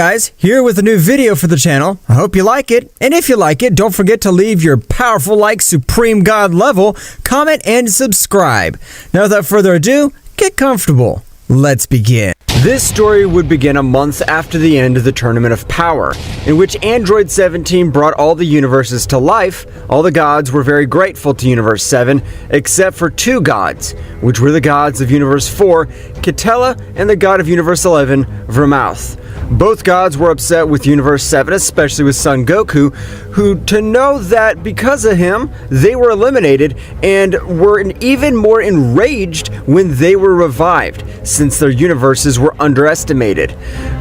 guys, here with a new video for the channel. I hope you like it, and if you like it, don't forget to leave your powerful like Supreme God level, comment, and subscribe. Now without further ado, get comfortable. Let's begin. This story would begin a month after the end of the Tournament of Power, in which Android 17 brought all the universes to life. All the gods were very grateful to Universe 7, except for two gods, which were the gods of Universe 4, Kitela, and the god of Universe 11, Vermouth. Both gods were upset with Universe 7, especially with Son Goku, who, to know that because of him, they were eliminated, and were even more enraged when they were revived, since their universes were underestimated.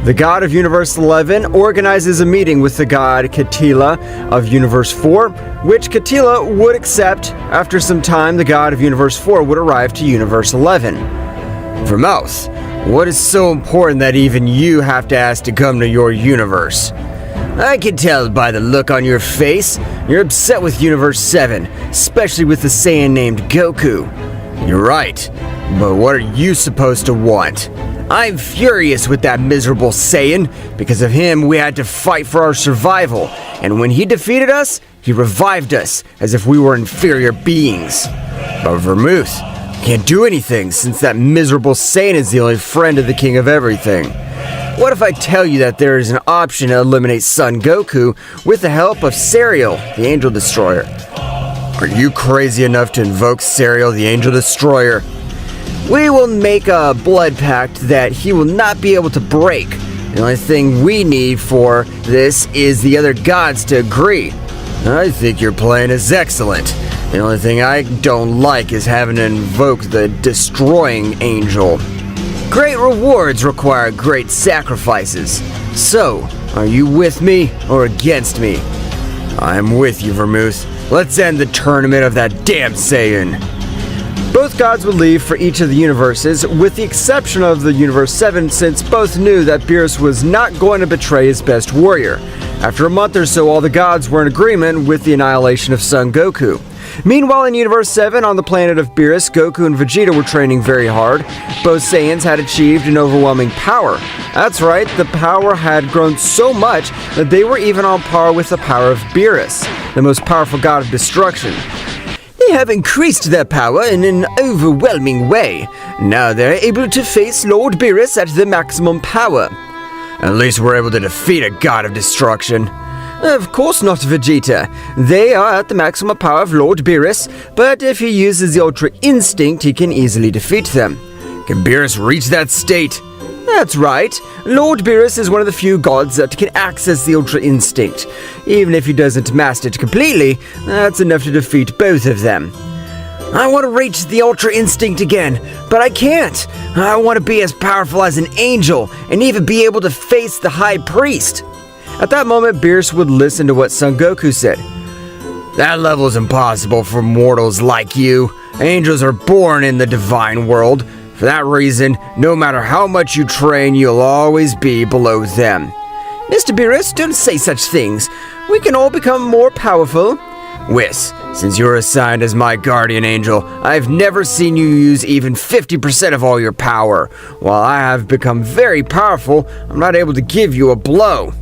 The god of Universe 11 organizes a meeting with the god Kitela of Universe 4, which Kitela would accept. After some time, the god of Universe 4 would arrive to Universe 11. Vermouth, what is so important that even you have to ask to come to your universe? I can tell by the look on your face. You're upset with Universe 7, especially with the Saiyan named Goku. You're right, but what are you supposed to want? I'm furious with that miserable Saiyan. Because of him, we had to fight for our survival, and when he defeated us, he revived us as if we were inferior beings. But Vermouth can't do anything since that miserable Saiyan is the only friend of the King of Everything. What if I tell you that there is an option to eliminate Son Goku with the help of Serial, the Angel Destroyer? Are you crazy enough to invoke Serial, the Angel Destroyer? We will make a blood pact that he will not be able to break. The only thing we need for this is the other gods to agree. I think your plan is excellent. The only thing I don't like is having to invoke the Destroying Angel. Great rewards require great sacrifices. So, are you with me or against me? I'm with you, Vermouth. Let's end the tournament of that damn Saiyan. Both gods would leave for each of the universes, with the exception of the Universe 7, since both knew that Beerus was not going to betray his best warrior. After a month or so, all the gods were in agreement with the annihilation of Son Goku. Meanwhile, in Universe 7, on the planet of Beerus, Goku and Vegeta were training very hard. Both Saiyans had achieved an overwhelming power. That's right, the power had grown so much that they were even on par with the power of Beerus, the most powerful god of destruction. They have increased their power in an overwhelming way. Now they're able to face Lord Beerus at the maximum power. At least we're able to defeat a god of destruction. Of course not, Vegeta. They are at the maximum power of Lord Beerus, but if he uses the Ultra Instinct, he can easily defeat them. Can Beerus reach that state? That's right. Lord Beerus is one of the few gods that can access the Ultra Instinct. Even if he doesn't master it completely, that's enough to defeat both of them. I want to reach the Ultra Instinct again, but I can't. I want to be as powerful as an angel, and even be able to face the High Priest. At that moment, Beerus would listen to what Son Goku said. That level is impossible for mortals like you. Angels are born in the divine world. For that reason, no matter how much you train, you'll always be below them. Mr. Beerus, don't say such things. We can all become more powerful. Whis, since you're assigned as my guardian angel, I've never seen you use even 50% of all your power. While I have become very powerful, I'm not able to give you a blow.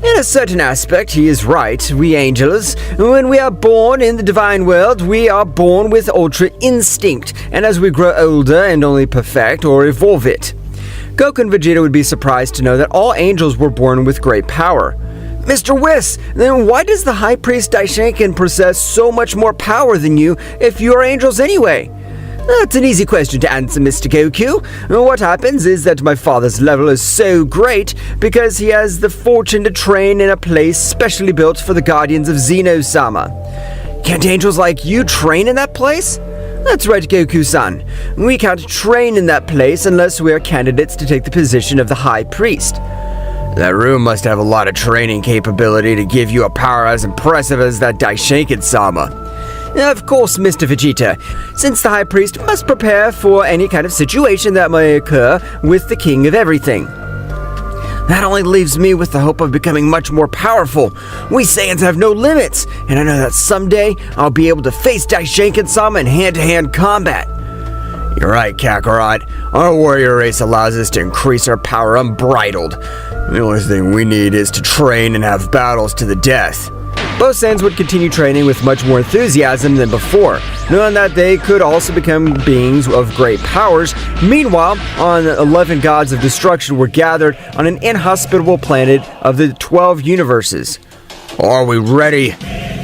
In a certain aspect, he is right. We angels, when we are born in the divine world, we are born with Ultra Instinct, and as we grow older and only perfect or evolve it. Goku and Vegeta would be surprised to know that all angels were born with great power. Mr. Whis, then why does the High Priest Daishinkan possess so much more power than you if you are angels anyway? That's an easy question to answer, Mr. Goku. What happens is that my father's level is so great because he has the fortune to train in a place specially built for the guardians of Xeno-sama. Can't angels like you train in that place? That's right, Goku-san. We can't train in that place unless we are candidates to take the position of the High Priest. That room must have a lot of training capability to give you a power as impressive as that Daishinkan-sama. Of course, Mr. Vegeta, since the High Priest must prepare for any kind of situation that may occur with the King of Everything. That only leaves me with the hope of becoming much more powerful. We Saiyans have no limits, and I know that someday I'll be able to face Daishinkan-sama in hand-to-hand combat. You're right, Kakarot. Our warrior race allows us to increase our power unbridled. The only thing we need is to train and have battles to the death. Both Saiyans would continue training with much more enthusiasm than before, knowing that they could also become beings of great powers. Meanwhile, 11 gods of destruction were gathered on an inhospitable planet of the 12 universes. Are we ready?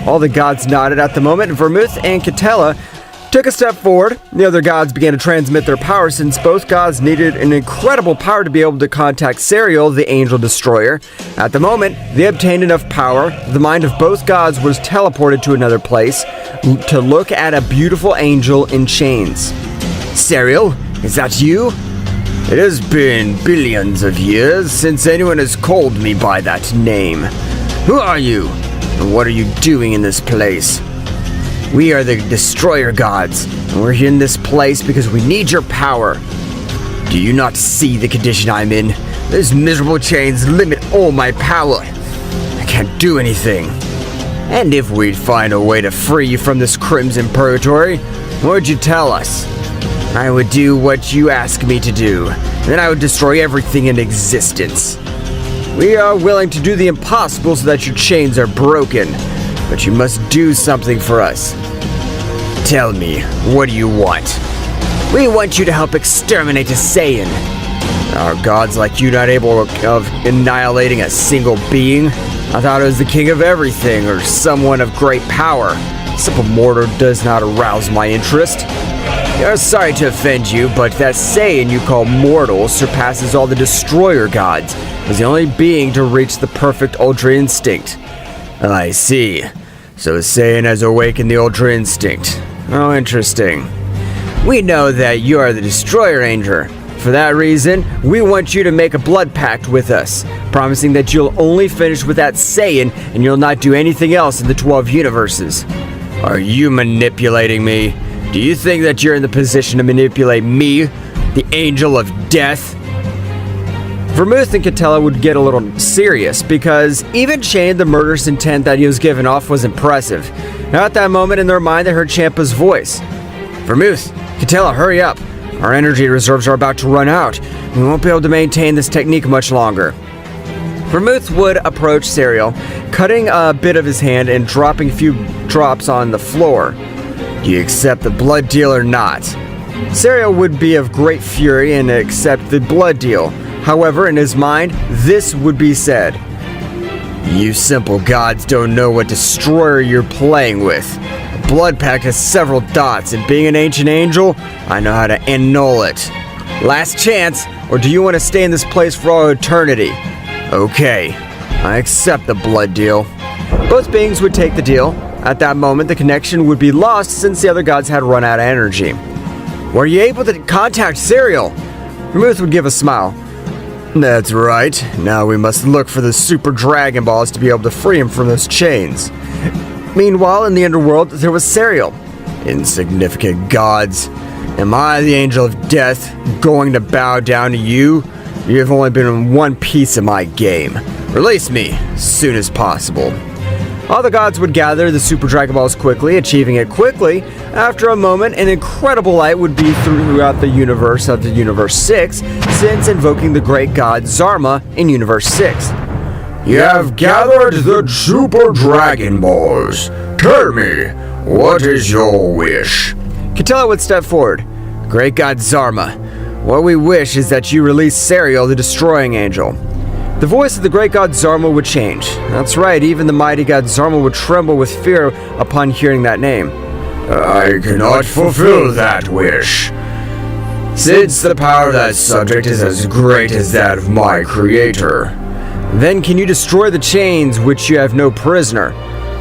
All the gods nodded at the moment, and Vermouth and Catella took a step forward. The other gods began to transmit their power, since both gods needed an incredible power to be able to contact Serial, the Angel Destroyer. At the moment, they obtained enough power. The mind of both gods was teleported to another place to look at a beautiful angel in chains. Serial, is that you? It has been billions of years since anyone has called me by that name. Who are you? And what are you doing in this place? We are the Destroyer Gods, and we're here in this place because we need your power. Do you not see the condition I'm in? Those miserable chains limit all my power. I can't do anything. And if we'd find a way to free you from this crimson purgatory, what would you tell us? I would do what you ask me to do, and then I would destroy everything in existence. We are willing to do the impossible so that your chains are broken. But you must do something for us. Tell me, what do you want? We want you to help exterminate a Saiyan. Are gods like you not able of annihilating a single being? I thought it was the king of everything, or someone of great power. Simple mortal does not arouse my interest. I'm sorry to offend you, but that Saiyan you call mortal surpasses all the Destroyer Gods, as the only being to reach the perfect Ultra Instinct. I see. So the Saiyan has awakened the Ultra Instinct. Oh, interesting. We know that you are the Destroyer Angel. For that reason, we want you to make a blood pact with us, promising that you'll only finish with that Saiyan and you'll not do anything else in the 12 universes. Are you manipulating me? Do you think that you're in the position to manipulate me, the Angel of Death? Vermouth and Catella would get a little serious, because even Shane, the murderous intent that he was giving off was impressive. Now at that moment in their mind, they heard Champa's voice. Vermouth, Catella, hurry up. Our energy reserves are about to run out. We won't be able to maintain this technique much longer. Vermouth would approach Serial, cutting a bit of his hand and dropping a few drops on the floor. Do you accept the blood deal or not? Serial would be of great fury and accept the blood deal. However, in his mind, this would be said. You simple gods don't know what destroyer you're playing with. A blood pact has several dots, and being an ancient angel, I know how to annul it. Last chance, or do you want to stay in this place for all eternity? Okay, I accept the blood deal. Both beings would take the deal. At that moment, the connection would be lost since the other gods had run out of energy. Were you able to contact Serial? Vermouth would give a smile. That's right. Now we must look for the Super Dragon Balls to be able to free him from those chains. Meanwhile, in the underworld, there was Serial. Insignificant gods. Am I, the Angel of Death, going to bow down to you? You have only been in one piece of my game. Release me as soon as possible. All the gods would gather the Super Dragon Balls quickly, achieving it quickly. After a moment, an incredible light would be throughout the universe of the Universe 6, since invoking the great god Zarma in Universe 6. You have gathered the Super Dragon Balls. Tell me, what is your wish? Catella would step forward. Great god Zarma, what we wish is that you release Serial, the Destroying Angel. The voice of the great god Zarma would change. That's right, even the mighty god Zarma would tremble with fear upon hearing that name. I cannot fulfill that wish. Since the power of that subject is as great as that of my creator. Then can you destroy the chains which you have no prisoner?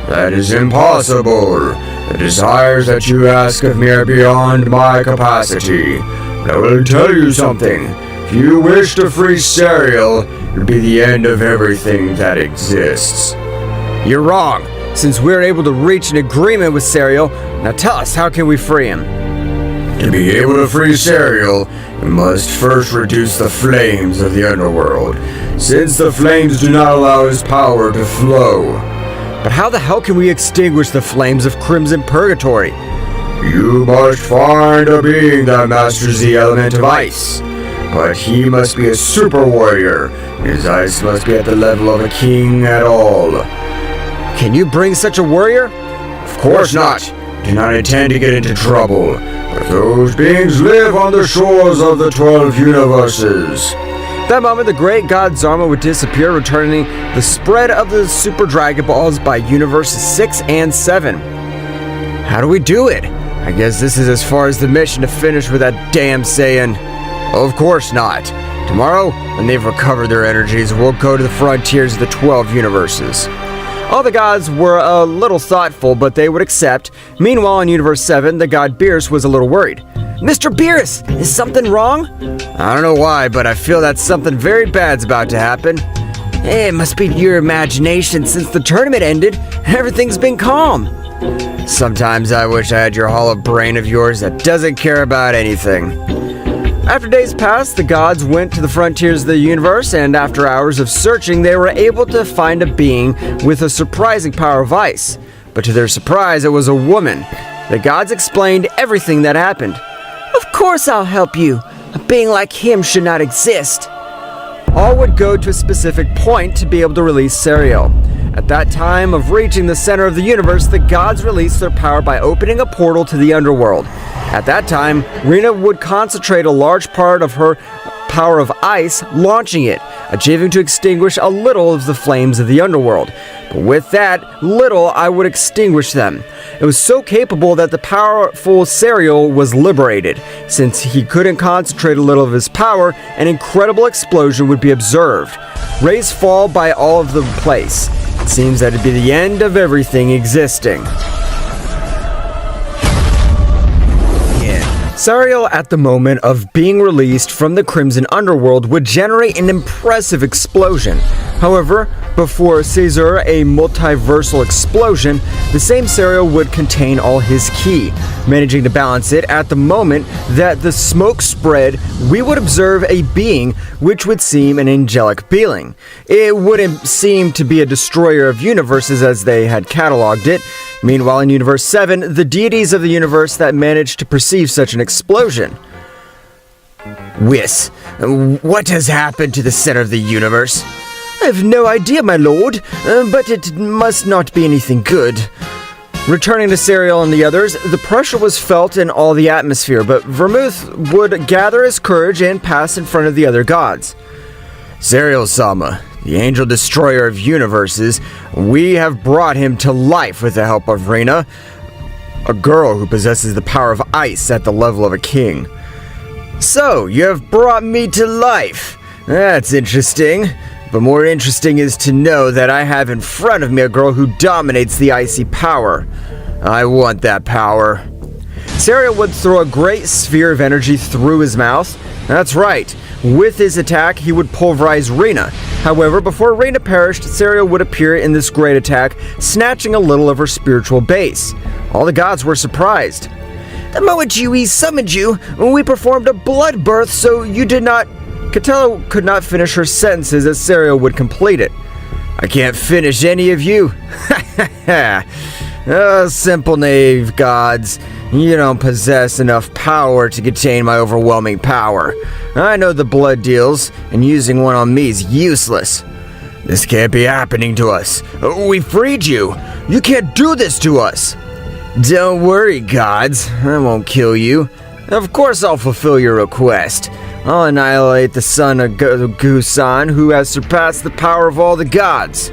That is impossible. The desires that you ask of me are beyond my capacity. But I will tell you something. If you wish to free Serial, it would be the end of everything that exists. You're wrong. Since we're able to reach an agreement with Serial, now tell us, how can we free him? To be able to free Serial, we must first reduce the flames of the underworld, since the flames do not allow his power to flow. But how the hell can we extinguish the flames of Crimson Purgatory? You must find a being that masters the element of ice. but he must be a super warrior. His ice must be at the level of a king at all. Can you bring such a warrior? Of course not. Do not intend to get into trouble. But those beings live on the shores of the 12 universes. At that moment, the great god Zarma would disappear, returning the spread of the Super Dragon Balls by Universes 6 and 7. How do we do it? I guess this is as far as the mission to finish with that damn Saiyan. Of course not. Tomorrow, when they've recovered their energies, we'll go to the frontiers of the 12 universes. All the gods were a little thoughtful, but they would accept. Meanwhile, in Universe 7, the god Beerus was a little worried. Mr. Beerus, is something wrong? I don't know why, but I feel that something very bad's about to happen. It must be your imagination. Since the tournament ended, everything's been calm. Sometimes I wish I had your hollow brain of yours that doesn't care about anything. After days passed, the gods went to the frontiers of the universe, and after hours of searching, they were able to find a being with a surprising power of ice. But to their surprise, it was a woman. The gods explained everything that happened. Of course I'll help you. A being like him should not exist. All would go to a specific point to be able to release Serial. At that time of reaching the center of the universe, the gods released their power by opening a portal to the underworld. At that time, Rina would concentrate a large part of her power of ice, launching it, achieving to extinguish a little of the flames of the underworld. But with that little, I would extinguish them. It was so capable that the powerful Serial was liberated. Since he couldn't concentrate a little of his power, an incredible explosion would be observed. Rays fall by all of the place. It seems that it'd be the end of everything existing. Serial, at the moment of being released from the Crimson Underworld, would generate an impressive explosion. However, before Caesar, a multiversal explosion, the same Serial would contain all his ki. Managing to balance it, at the moment that the smoke spread, we would observe a being which would seem an angelic being. It wouldn't seem to be a destroyer of universes as they had cataloged it. Meanwhile, in Universe 7, the deities of the universe that managed to perceive such an explosion. Whis, what has happened to the center of the universe? I have no idea, my lord, but it must not be anything good. Returning to Serial and the others, the pressure was felt in all the atmosphere, but Vermouth would gather his courage and pass in front of the other gods. Serial-sama, the angel destroyer of universes, we have brought him to life with the help of Rina, a girl who possesses the power of ice at the level of a king. So, you have brought me to life. That's interesting. But more interesting is to know that I have in front of me a girl who dominates the icy power. I want that power. Serial would throw a great sphere of energy through his mouth. That's right. With his attack, he would pulverize Rina. However, before Rina perished, Serial would appear in this great attack, snatching a little of her spiritual base. All the gods were surprised. The moment we summoned you, we performed a blood birth, so you did not... Catella could not finish her sentences as Serial would complete it. I can't finish any of you. Oh, simple naive gods. You don't possess enough power to contain my overwhelming power. I know the blood deals, and using one on me is useless. This can't be happening to us. We freed you. You can't do this to us. Don't worry, gods. I won't kill you. Of course I'll fulfill your request. I'll annihilate the son of Goku-san, who has surpassed the power of all the gods.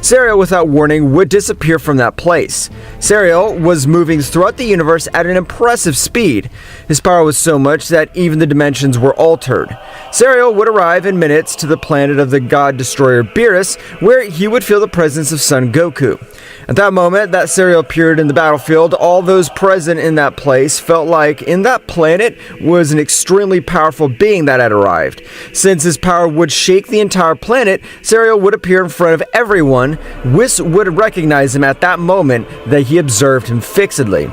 Serial, without warning, would disappear from that place. Serial was moving throughout the universe at an impressive speed. His power was so much that even the dimensions were altered. Serial would arrive in minutes to the planet of the god destroyer Beerus, where he would feel the presence of Son Goku. At that moment that Serial appeared in the battlefield, all those present in that place felt like in that planet was an extremely powerful being that had arrived. Since his power would shake the entire planet, Serial would appear in front of everyone. Whis would recognize him at that moment that he observed him fixedly.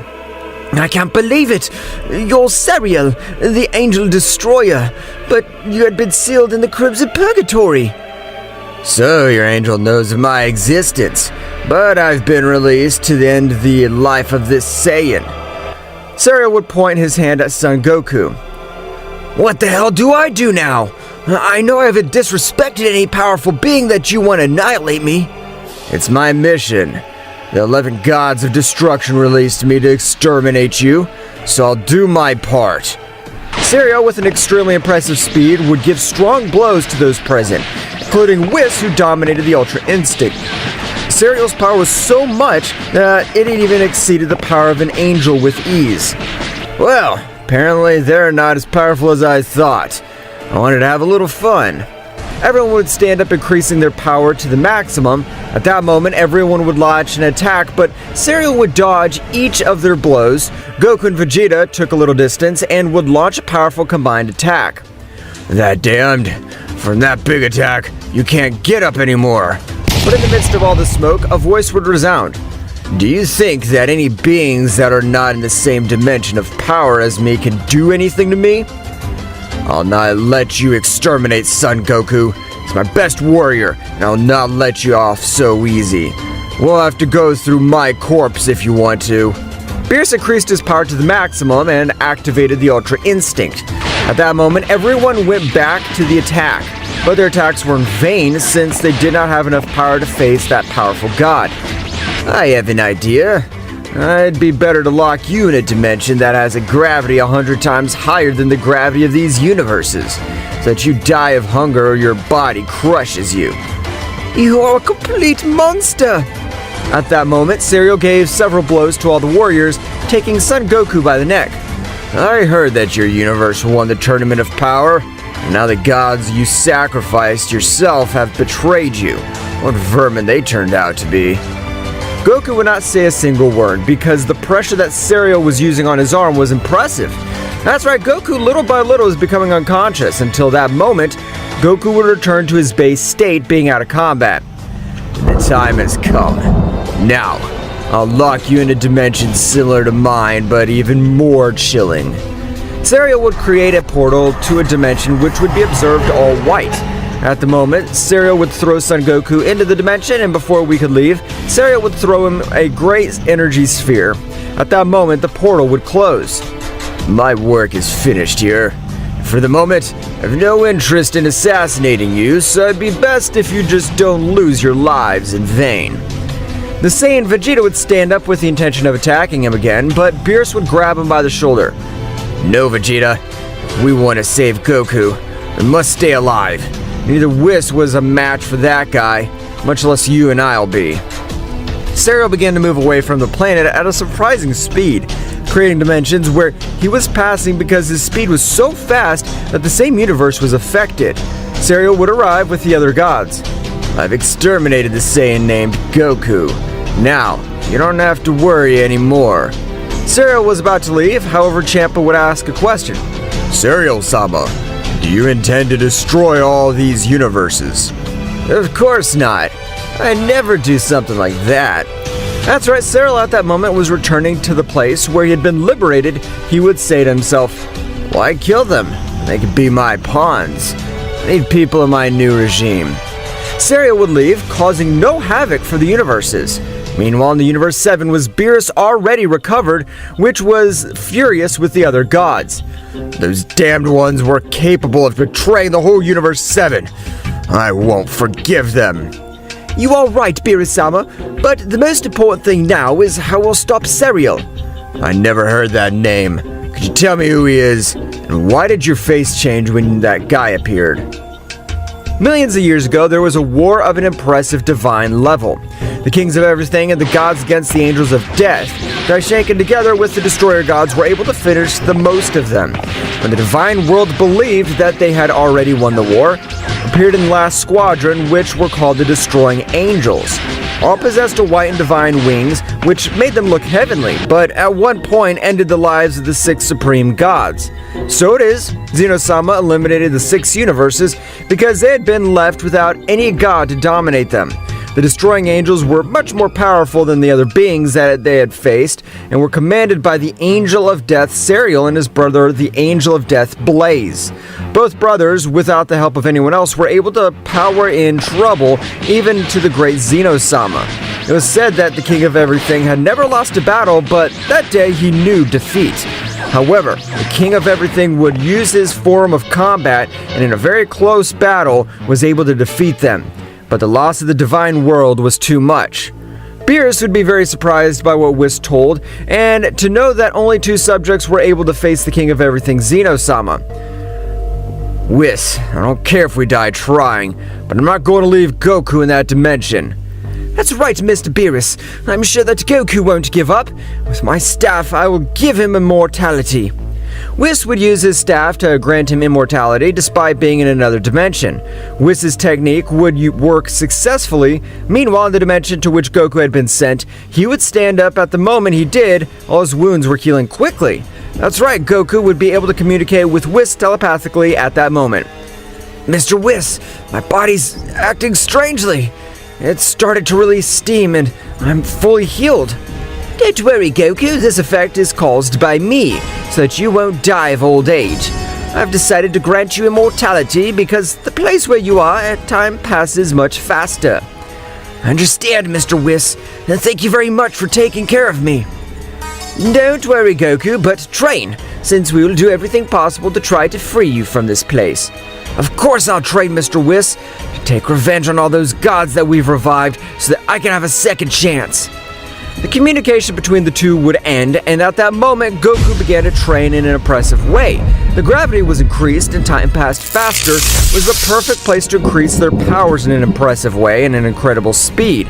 I can't believe it! You're Serial, the Angel Destroyer, but you had been sealed in the Crimson Purgatory. So your angel knows of my existence, but I've been released to end the life of this Saiyan. Serial would point his hand at Son Goku. What the hell do I do now? I know I haven't disrespected any powerful being that you want to annihilate me. It's my mission. The 11 gods of destruction released me to exterminate you, so I'll do my part. Serial, with an extremely impressive speed, would give strong blows to those present, including Whis, who dominated the Ultra Instinct. Serial's power was so much that it even exceeded the power of an angel with ease. Well, apparently they're not as powerful as I thought. I wanted to have a little fun. Everyone would stand up, increasing their power to the maximum. At that moment, everyone would launch an attack, but Serial would dodge each of their blows. Goku and Vegeta took a little distance and would launch a powerful combined attack. That damned. From that big attack, you can't get up anymore. But in the midst of all the smoke, a voice would resound. Do you think that any beings that are not in the same dimension of power as me can do anything to me? I'll not let you exterminate Son Goku. He's my best warrior, and I'll not let you off so easy. We'll have to go through my corpse if you want to. Beerus increased his power to the maximum and activated the Ultra Instinct. At that moment, everyone went back to the attack, but their attacks were in vain since they did not have enough power to face that powerful god. I have an idea. It'd be better to lock you in a dimension that has a gravity 100 times higher than the gravity of these universes, so that you die of hunger or your body crushes you. You are a complete monster! At that moment, Serial gave several blows to all the warriors, taking Son Goku by the neck. I heard that your universe won the Tournament of Power, and now the gods you sacrificed yourself have betrayed you. What vermin they turned out to be. Goku would not say a single word because the pressure that Serial was using on his arm was impressive. That's right, Goku little by little is becoming unconscious. Until that moment, Goku would return to his base state, being out of combat. The time has come. Now, I'll lock you in a dimension similar to mine, but even more chilling. Serial would create a portal to a dimension which would be observed all white. At the moment, Serial would throw Son Goku into the dimension, and before we could leave, Serial would throw him a great energy sphere. At that moment, the portal would close. My work is finished here. For the moment, I have no interest in assassinating you, so it'd be best if you just don't lose your lives in vain. The Saiyan Vegeta would stand up with the intention of attacking him again, but Beerus would grab him by the shoulder. No, Vegeta. We want to save Goku. We must stay alive. Neither Whis was a match for that guy, much less you and I'll be. Serial began to move away from the planet at a surprising speed, creating dimensions where he was passing because his speed was so fast that the same universe was affected. Serial would arrive with the other gods. I've exterminated the Saiyan named Goku. Now, you don't have to worry anymore. Serial was about to leave, however Champa would ask a question. Serial-sama, do you intend to destroy all these universes? Of course not. I never do something like that. That's right, Serial at that moment was returning to the place where he had been liberated. He would say to himself, why kill them? They could be my pawns. I need people in my new regime. Serial would leave, causing no havoc for the universes. Meanwhile, in the Universe 7 was Beerus already recovered, which was furious with the other gods. Those damned ones were capable of betraying the whole Universe 7. I won't forgive them. You are right, Beerus-sama, but the most important thing now is how we'll stop Serial. I never heard that name. Could you tell me who he is? And why did your face change when that guy appeared? Millions of years ago, there was a war of an impressive divine level. The kings of everything and the gods against the angels of death. Daishanken together with the destroyer gods were able to finish the most of them. When the divine world believed that they had already won the war, appeared in the last squadron, which were called the Destroying Angels. All possessed a white and divine wings, which made them look heavenly, but at one point ended the lives of the 6 supreme gods. So it is, Xeno-sama eliminated the 6 universes because they had been left without any god to dominate them. The Destroying Angels were much more powerful than the other beings that they had faced, and were commanded by the Angel of Death Serial and his brother, the Angel of Death Blaze. Both brothers, without the help of anyone else, were able to power in trouble, even to the great Xeno-sama. It was said that the King of Everything had never lost a battle, but that day he knew defeat. However, the King of Everything would use his form of combat and in a very close battle was able to defeat them. But the loss of the divine world was too much. Beerus would be very surprised by what Whis told, and to know that only 2 subjects were able to face the King of Everything, Xeno-sama. Whis, I don't care if we die trying, but I'm not going to leave Goku in that dimension. That's right, Mr. Beerus. I'm sure that Goku won't give up. With my staff, I will give him immortality. Whis would use his staff to grant him immortality despite being in another dimension. Whis' technique would work successfully. Meanwhile, in the dimension to which Goku had been sent, he would stand up at the moment he did. All his wounds were healing quickly. That's right, Goku would be able to communicate with Whis telepathically at that moment. Mr. Whis, my body's acting strangely. It started to release steam and I'm fully healed. Don't worry, Goku, this effect is caused by me, so that you won't die of old age. I've decided to grant you immortality because the place where you are, time passes much faster. I understand, Mr. Whis, and thank you very much for taking care of me. Don't worry, Goku, but train, since we will do everything possible to try to free you from this place. Of course I'll train, Mr. Whis, to take revenge on all those gods that we've revived so that I can have a second chance. The communication between the two would end, and at that moment, Goku began to train in an impressive way. The gravity was increased and time passed faster. It was the perfect place to increase their powers in an impressive way and an incredible speed.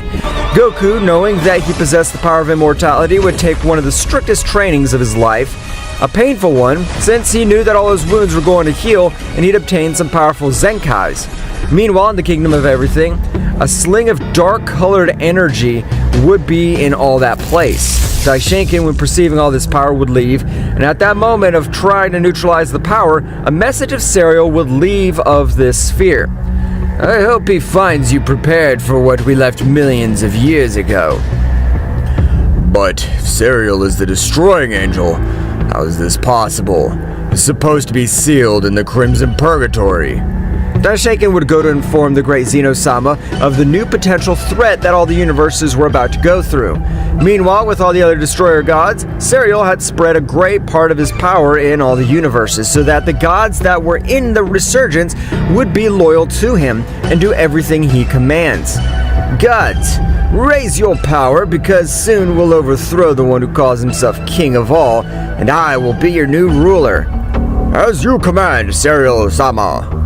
Goku, knowing that he possessed the power of immortality, would take one of the strictest trainings of his life, a painful one, since he knew that all his wounds were going to heal and he'd obtained some powerful Zenkais. Meanwhile, in the Kingdom of Everything, a sling of dark-colored energy would be in all that place. Daishinkan, when perceiving all this power, would leave, and at that moment of trying to neutralize the power, a message of Cereal would leave of this sphere. I hope he finds you prepared for what we left millions of years ago. But if Cereal is the destroying angel, how is this possible? It's supposed to be sealed in the Crimson Purgatory. Daishinkan would go to inform the great Xeno-sama of the new potential threat that all the universes were about to go through. Meanwhile, with all the other destroyer gods, Cereal had spread a great part of his power in all the universes so that the gods that were in the resurgence would be loyal to him and do everything he commands. Gods, raise your power because soon we'll overthrow the one who calls himself king of all, and I will be your new ruler. As you command, Cereal-sama.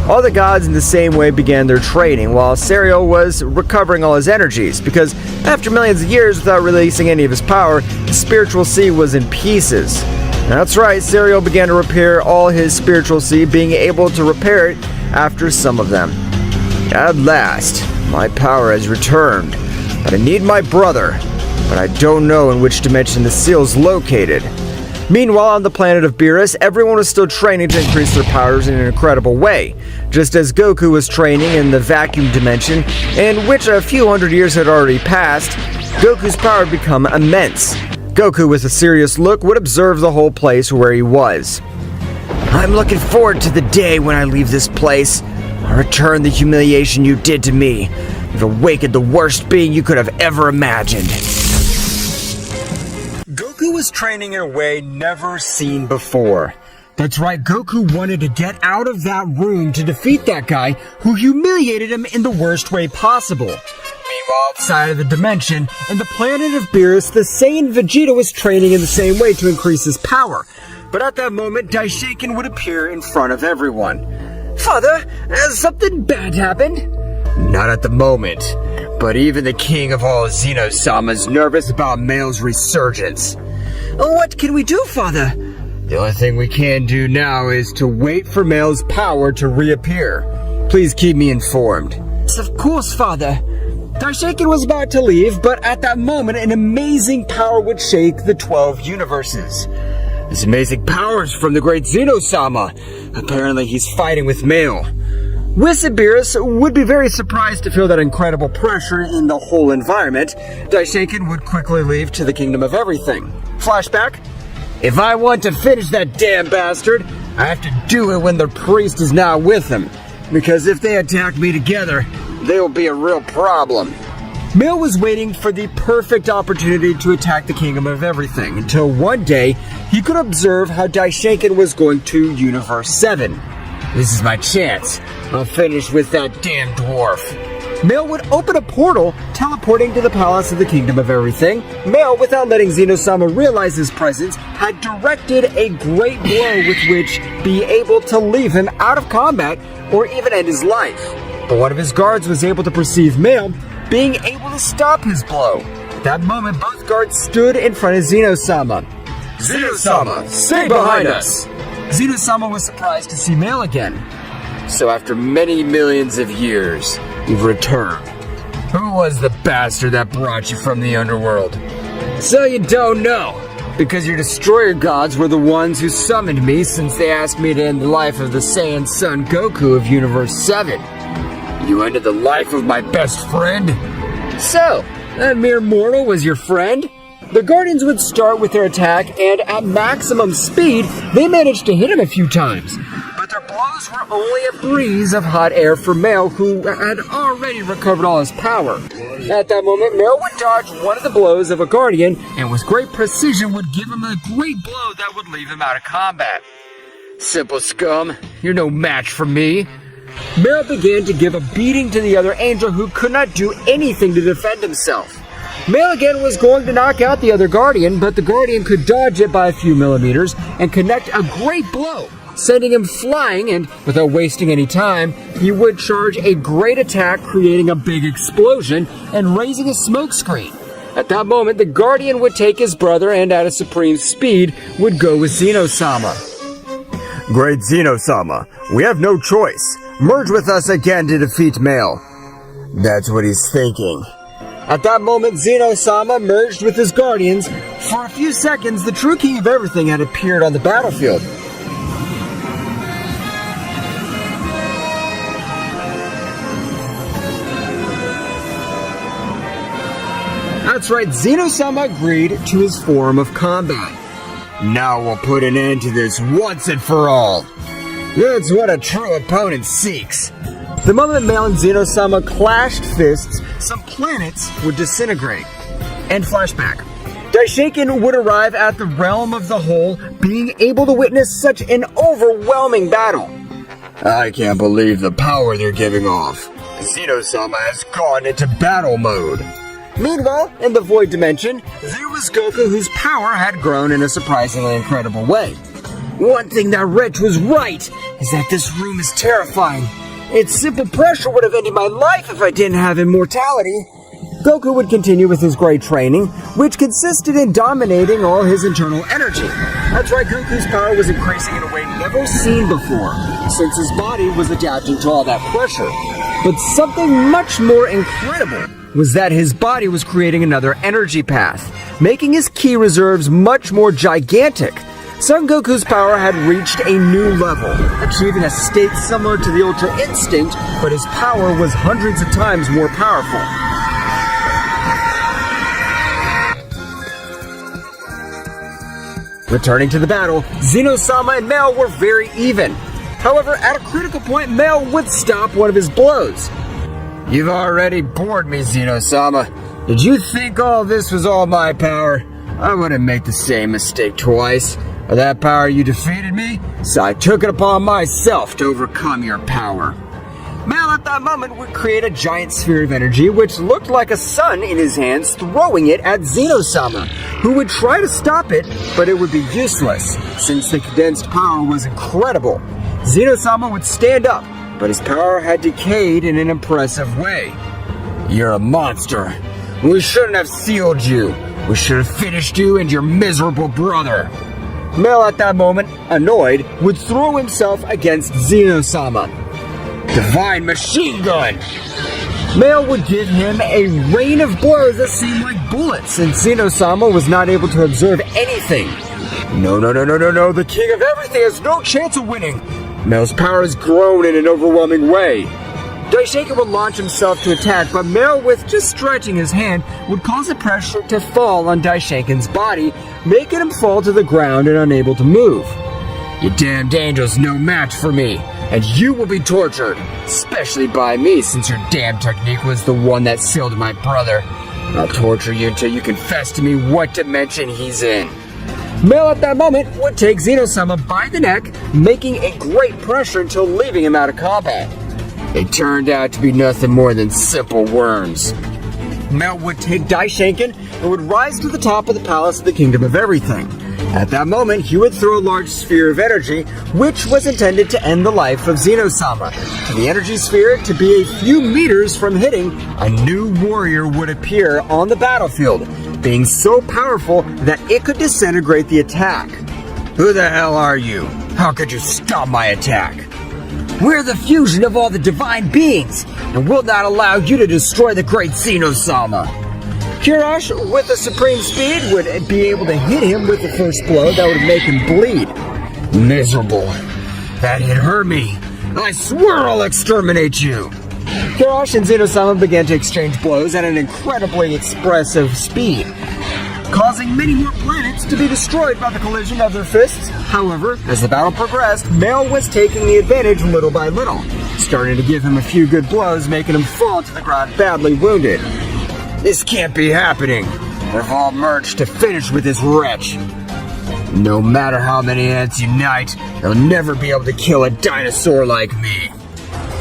All the gods in the same way began their training, while Cereal was recovering all his energies, because after millions of years without releasing any of his power, the spiritual sea was in pieces. That's right, Cereal began to repair all his spiritual sea, being able to repair it after some of them. At last, my power has returned, but I need my brother, but I don't know in which dimension the seal's located. Meanwhile, on the planet of Beerus, everyone was still training to increase their powers in an incredible way, just as Goku was training in the vacuum dimension, in which a few hundred years had already passed. Goku's power had become immense. Goku, with a serious look, would observe the whole place where he was. I'm looking forward to the day when I leave this place. I'll return the humiliation you did to me. You've awakened the worst being you could have ever imagined. Goku was training in a way never seen before. That's right, Goku wanted to get out of that room to defeat that guy who humiliated him in the worst way possible. Meanwhile, outside of the dimension, in the planet of Beerus, the Saiyan Vegeta was training in the same way to increase his power. But at that moment, Daishinkan would appear in front of everyone. Father, has something bad happened? Not at the moment, but even the king of all Xeno-sama is nervous about Male's resurgence. What can we do, Father? The only thing we can do now is to wait for Male's power to reappear. Please keep me informed. Yes, of course, Father. Daishinkan was about to leave, but at that moment, an amazing power would shake the 12 universes. This amazing power is from the great Xeno-sama. Apparently, he's fighting with Male. Whis and Beerus would be very surprised to feel that incredible pressure in the whole environment. Daishinkan would quickly leave to the Kingdom of Everything. Flashback. If I want to finish that damn bastard, I have to do it when the priest is not with him. Because if they attack me together, they will be a real problem. Male was waiting for the perfect opportunity to attack the Kingdom of Everything until one day he could observe how Daishinkan was going to Universe 7. This is my chance. I'll finish with that damn dwarf. Male would open a portal, teleporting to the palace of the Kingdom of Everything. Male, without letting Xeno-sama realize his presence, had directed a great blow with which be able to leave him out of combat or even end his life. But one of his guards was able to perceive Male being able to stop his blow. At that moment, both guards stood in front of Xeno-sama. Xeno-sama, stay behind us! Xeno-sama was surprised to see Male again. So after many millions of years, you've returned. Who was the bastard that brought you from the underworld? So you don't know, because your destroyer gods were the ones who summoned me since they asked me to end the life of the Saiyan son Goku of Universe 7. You ended the life of my best friend? So, that mere mortal was your friend? The Guardians would start with their attack, and at maximum speed, they managed to hit him a few times. But their blows were only a breeze of hot air for Male, who had already recovered all his power. At that moment, Male would dodge one of the blows of a Guardian, and with great precision would give him a great blow that would leave him out of combat. Simple scum, you're no match for me. Male began to give a beating to the other angel, who could not do anything to defend himself. Male again was going to knock out the other Guardian, but the Guardian could dodge it by a few millimeters and connect a great blow, sending him flying, and without wasting any time, he would charge a great attack, creating a big explosion and raising a smoke screen. At that moment, the Guardian would take his brother and at a supreme speed would go with Xeno-sama. Great Xeno-sama, we have no choice. Merge with us again to defeat Male. That's what he's thinking. At that moment, Xeno-sama merged with his Guardians. For a few seconds, the true King of Everything had appeared on the battlefield. That's right, Xeno-sama agreed to his form of combat. Now we'll put an end to this once and for all. That's what a true opponent seeks. The moment Male and Xeno-sama clashed fists, some planets would disintegrate. And flashback. Daishinkan would arrive at the realm of the whole, being able to witness such an overwhelming battle. I can't believe the power they're giving off. Xeno-sama has gone into battle mode. Meanwhile, in the Void Dimension, there was Goku, whose power had grown in a surprisingly incredible way. One thing that Rich was right is that this room is terrifying. Its simple pressure would have ended my life if I didn't have immortality. Goku would continue with his great training, which consisted in dominating all his internal energy. That's right, Goku's power was increasing in a way never seen before, since his body was adapting to all that pressure. But something much more incredible was that his body was creating another energy path, making his ki reserves much more gigantic. Son Goku's power had reached a new level, achieving a state similar to the Ultra Instinct, but his power was hundreds of times more powerful. Returning to the battle, Xeno-sama and Male were very even. However, at a critical point, Male would stop one of his blows. You've already bored me, Xeno-sama. Did you think all this was all my power? I wouldn't make the same mistake twice. With that power you defeated me, so I took it upon myself to overcome your power. Male at that moment would create a giant sphere of energy which looked like a sun in his hands, throwing it at Xeno-sama, who would try to stop it, but it would be useless, since the condensed power was incredible. Xeno-sama would stand up, but his power had decayed in an impressive way. You're a monster. We shouldn't have sealed you. We should have finished you and your miserable brother. Male at that moment, annoyed, would throw himself against Xeno-sama. Divine machine gun! Male would give him a rain of blows that seemed like bullets, and Xeno-sama was not able to observe anything. No, the King of Everything has no chance of winning! Male's power has grown in an overwhelming way. Daishinkan would launch himself to attack, but Male, with just stretching his hand, would cause the pressure to fall on Daishinkan's body, making him fall to the ground and unable to move. Your damned angel's no match for me, and you will be tortured, especially by me since your damn technique was the one that sealed my brother. I'll torture you until you confess to me what dimension he's in. Mel at that moment would take Xeno-sama by the neck, making a great pressure until leaving him out of combat. It turned out to be nothing more than simple worms. Mel would take Daishinken and would rise to the top of the palace of the Kingdom of Everything. At that moment, he would throw a large sphere of energy, which was intended to end the life of Xeno-sama. For the energy sphere to be a few meters from hitting, a new warrior would appear on the battlefield, being so powerful that it could disintegrate the attack. Who the hell are you? How could you stop my attack? We're the fusion of all the divine beings, and will not allow you to destroy the great Xeno-sama. Kirash, with a supreme speed, would be able to hit him with the first blow that would make him bleed. Miserable. That hit hurt me. I swear I'll exterminate you. Kirash and Xeno-sama began to exchange blows at an incredibly expressive speed, causing many more planets to be destroyed by the collision of their fists. However, as the battle progressed, Mel was taking the advantage little by little, starting to give him a few good blows, making him fall to the ground badly wounded. This can't be happening. They've all merged to finish with this wretch. No matter how many ants unite, they'll never be able to kill a dinosaur like me.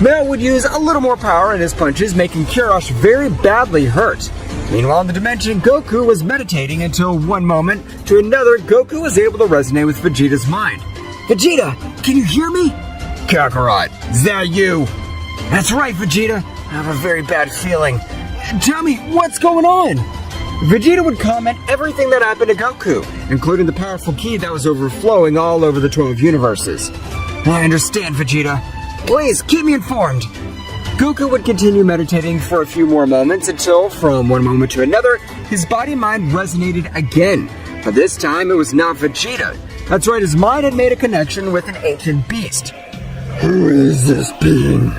Mel would use a little more power in his punches, making Kirash very badly hurt. Meanwhile, in the dimension, Goku was meditating until one moment to another, Goku was able to resonate with Vegeta's mind. Vegeta, can you hear me? Kakarot, is that you? That's right, Vegeta. I have a very bad feeling. Tell me, what's going on? Vegeta would comment everything that happened to Goku, including the powerful ki that was overflowing all over the 12 universes. I understand, Vegeta. Please, keep me informed. Goku would continue meditating for a few more moments until, from one moment to another, his body-mind resonated again. But this time, it was not Vegeta. That's right, his mind had made a connection with an ancient beast. Who is this being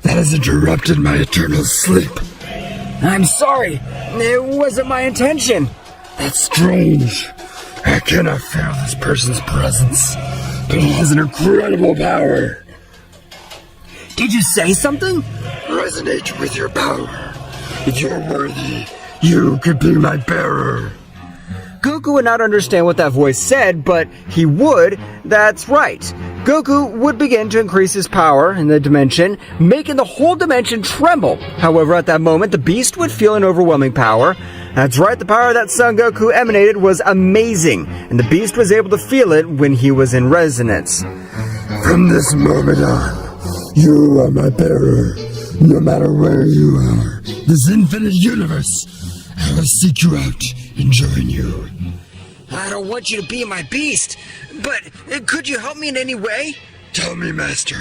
that has interrupted my eternal sleep? I'm sorry. It wasn't my intention. That's strange. I cannot feel this person's presence, but he has an incredible power. Did you say something? Resonate with your power. If you're worthy, you could be my bearer. Goku would not understand what that voice said, but he would. That's right. Goku would begin to increase his power in the dimension, making the whole dimension tremble. However, at that moment, the beast would feel an overwhelming power. That's right, the power that Son Goku emanated was amazing, and the beast was able to feel it when he was in resonance. From this moment on, you are my bearer. No matter where you are, this infinite universe, I will seek you out and join you. I don't want you to be my beast, but could you help me in any way? Tell me, Master.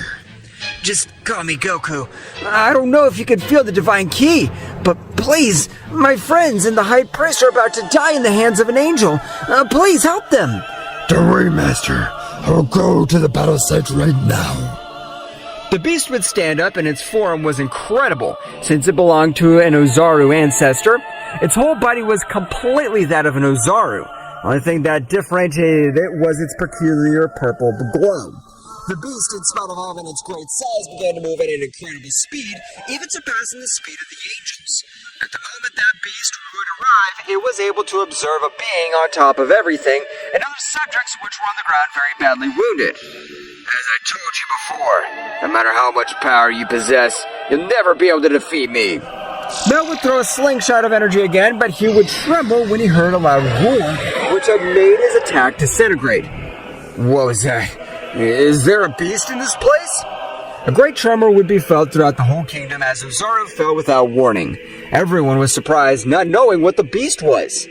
Just call me Goku. I don't know if you can feel the divine ki, but please, my friends and the High Priest are about to die in the hands of an angel. Please help them. Don't worry, Master. I will go to the battle site right now. The beast would stand up, and its form was incredible, since it belonged to an Ozaru ancestor. Its whole body was completely that of an Ozaru. The only thing that differentiated it was its peculiar purple glow. The beast, in spite of having its great size, began to move at an incredible speed, even surpassing the speed of the angels. At the moment that beast would arrive, it was able to observe a being on top of everything, and other subjects which were on the ground very badly wounded. As I told you before, no matter how much power you possess, you'll never be able to defeat me. Mel would throw a slingshot of energy again, but he would tremble when he heard a loud roar, which had made his attack disintegrate. What was that? Is there a beast in this place? A great tremor would be felt throughout the whole kingdom as Ozaru fell without warning. Everyone was surprised, not knowing what the beast was.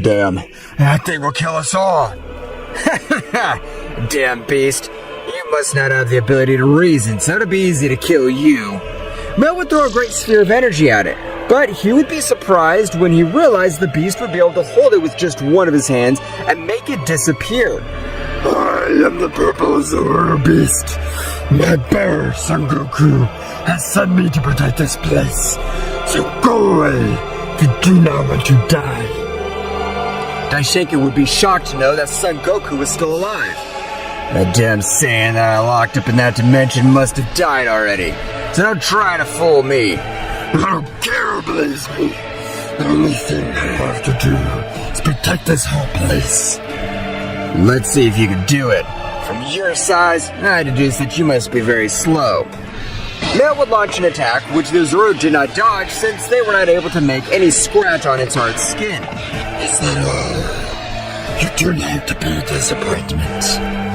Damn, that thing will kill us all. Damn beast. You must not have the ability to reason, so it'll be easy to kill you. Mel would throw a great sphere of energy at it, but he would be surprised when he realized the beast would be able to hold it with just one of his hands and make it disappear. I am the purple Zoro beast. My bearer, Son Goku, has sent me to protect this place. So go away if you do not want to die. Daishinken would be shocked to know that Son Goku was still alive. That damn Saiyan that I locked up in that dimension must have died already. So don't try to fool me. I don't care, Blaze-Me. The only thing I have to do is protect this whole place. Let's see if you can do it. From your size, I deduce that you must be very slow. Mail would launch an attack, which the Zoro did not dodge since they were not able to make any scratch on its hard skin. Is that all? You turned out to be a disappointment.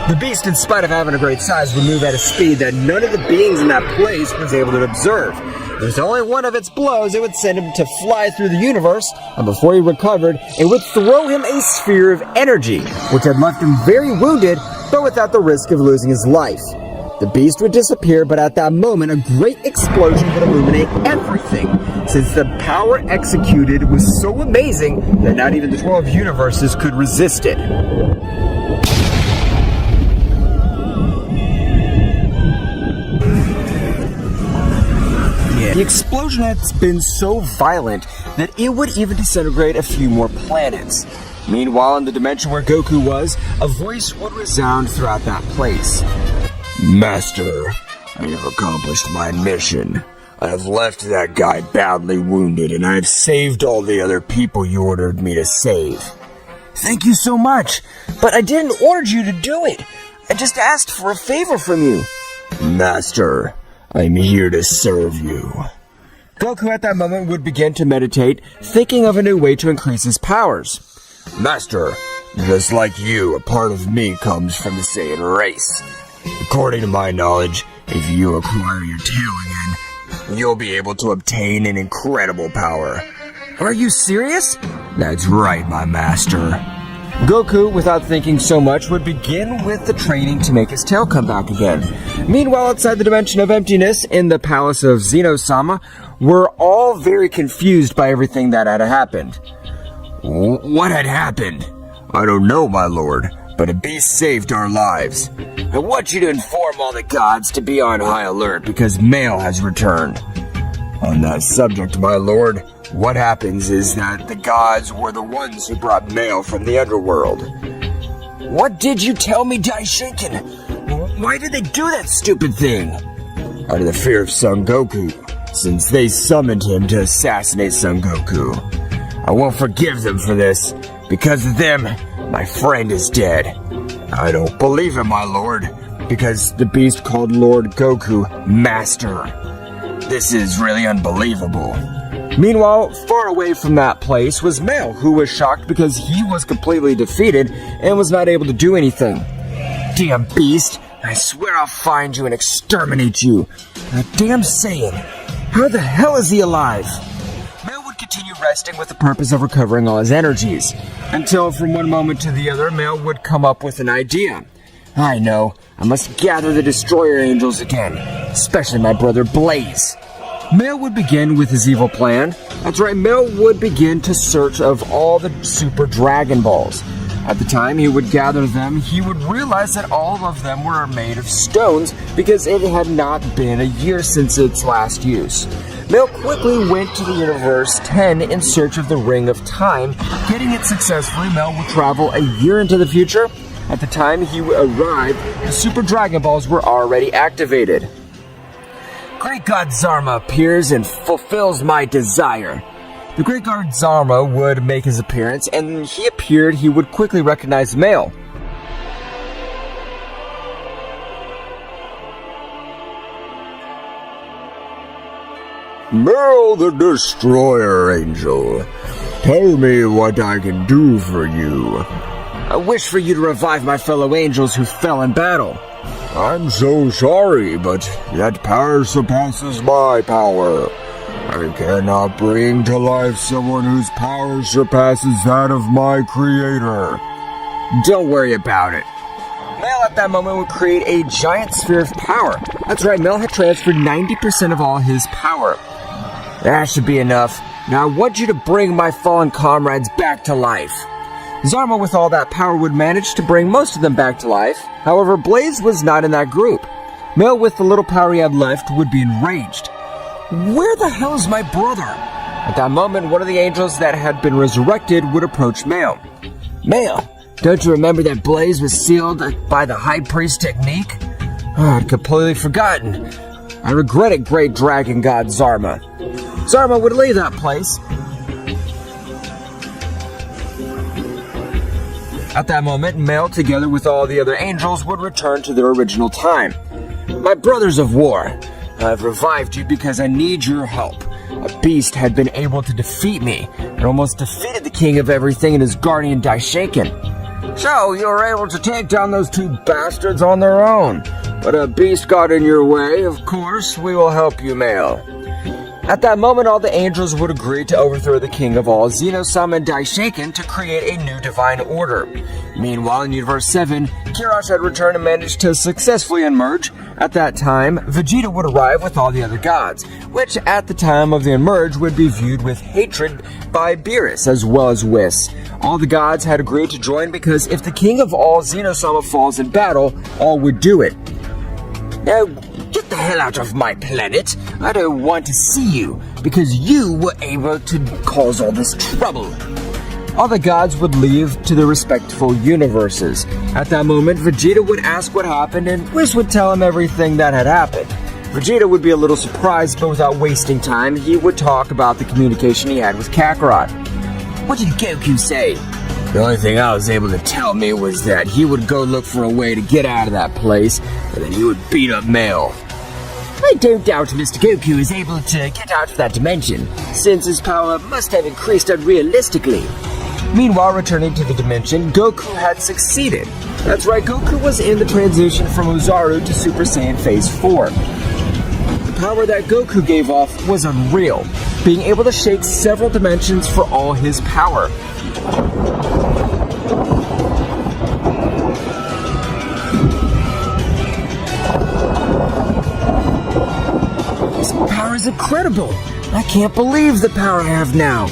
The beast, in spite of having a great size, would move at a speed that none of the beings in that place was able to observe. With only one of its blows, it would send him to fly through the universe, and before he recovered, it would throw him a sphere of energy, which had left him very wounded, but without the risk of losing his life. The beast would disappear, but at that moment, a great explosion would illuminate everything, since the power executed was so amazing that not even the 12 universes could resist it. The explosion had been so violent that it would even disintegrate a few more planets. Meanwhile, in the dimension where Goku was, a voice would resound throughout that place. Master, I have accomplished my mission. I have left that guy badly wounded, and I have saved all the other people you ordered me to save. Thank you so much, but I didn't order you to do it. I just asked for a favor from you. Master, I'm here to serve you. Goku at that moment would begin to meditate, thinking of a new way to increase his powers. Master, just like you, a part of me comes from the Saiyan race. According to my knowledge, if you acquire your tail again, you'll be able to obtain an incredible power. Are you serious? That's right, my master. Goku, without thinking so much, would begin with the training to make his tail come back again. Meanwhile, outside the dimension of emptiness, in the palace of Zeno-sama, were all very confused by everything that had happened. What had happened? I don't know, my lord, but a beast saved our lives. I want you to inform all the gods to be on high alert because mail has returned. On that subject, my lord, what happens is that the gods were the ones who brought mail from the underworld. What did you tell me, Daishinken? Why did they do that stupid thing? Out of the fear of Son Goku, since they summoned him to assassinate Son Goku. I won't forgive them for this. Because of them, my friend is dead. I don't believe it, my lord, because the beast called Lord Goku Master. This is really unbelievable. Meanwhile, far away from that place was Mail, who was shocked because he was completely defeated and was not able to do anything. Damn beast, I swear I'll find you and exterminate you. That damn Saiyan, how the hell is he alive? Mail would continue resting with the purpose of recovering all his energies, until from one moment to the other, Mail would come up with an idea. I know, I must gather the Destroyer Angels again, especially my brother Blaze. Mail would begin with his evil plan. That's right, Mail would begin to search of all the Super Dragon Balls. At the time he would gather them, he would realize that all of them were made of stones because it had not been a year since its last use. Mail quickly went to the Universe 10 in search of the Ring of Time. Getting it successfully, Mail would travel a year into the future. At the time he arrived, the Super Dragon Balls were already activated. Great God Zarma appears and fulfills my desire. The Great God Zarma would make his appearance, and when he appeared, he would quickly recognize Mail. Mail the Destroyer Angel, tell me what I can do for you. I wish for you to revive my fellow angels who fell in battle. I'm so sorry, but that power surpasses my power. I cannot bring to life someone whose power surpasses that of my creator. Don't worry about it. Mail at that moment would create a giant sphere of power. That's right, Mail had transferred 90% of all his power. That should be enough. Now I want you to bring my fallen comrades back to life. Zarma with all that power would manage to bring most of them back to life. However, Blaze was not in that group. Mail with the little power he had left would be enraged. Where the hell is my brother? At that moment, one of the angels that had been resurrected would approach Mail. Mail, Don't you remember that Blaze was sealed by the High Priest technique? Oh, I'd completely forgotten. I regret it, great dragon god Zarma. Zarma would leave that place. At that moment, Mel, together with all the other angels, would return to their original time. My brothers of war, I've revived you because I need your help. A beast had been able to defeat me, and almost defeated the king of everything and his guardian Daishaken. So, you were able to take down those two bastards on their own. But a beast got in your way, of course, we will help you, Male. At that moment, all the angels would agree to overthrow the king of all, Xenosama and Daishaken, to create a new divine order. Meanwhile, in Universe 7, Kirash had returned and managed to successfully emerge. At that time, Vegeta would arrive with all the other gods, which at the time of the emerge would be viewed with hatred by Beerus as well as Whis. All the gods had agreed to join because if the king of all, Xenosama, falls in battle, all would do it. Now, get the hell out of my planet. I don't want to see you, because you were able to cause all this trouble. All the gods would leave to their respectful universes. At that moment, Vegeta would ask what happened, and Whis would tell him everything that had happened. Vegeta would be a little surprised, but without wasting time, he would talk about the communication he had with Kakarot. What did Goku say? The only thing I was able to tell me was that he would go look for a way to get out of that place, and then he would beat up Male. I don't doubt Mr. Goku is able to get out of that dimension, since his power must have increased unrealistically. Meanwhile, returning to the dimension, Goku had succeeded. That's right, Goku was in the transition from Ozaru to Super Saiyan Phase 4. The power that Goku gave off was unreal, being able to shake several dimensions for all his power. This power is incredible! I can't believe the power I have now!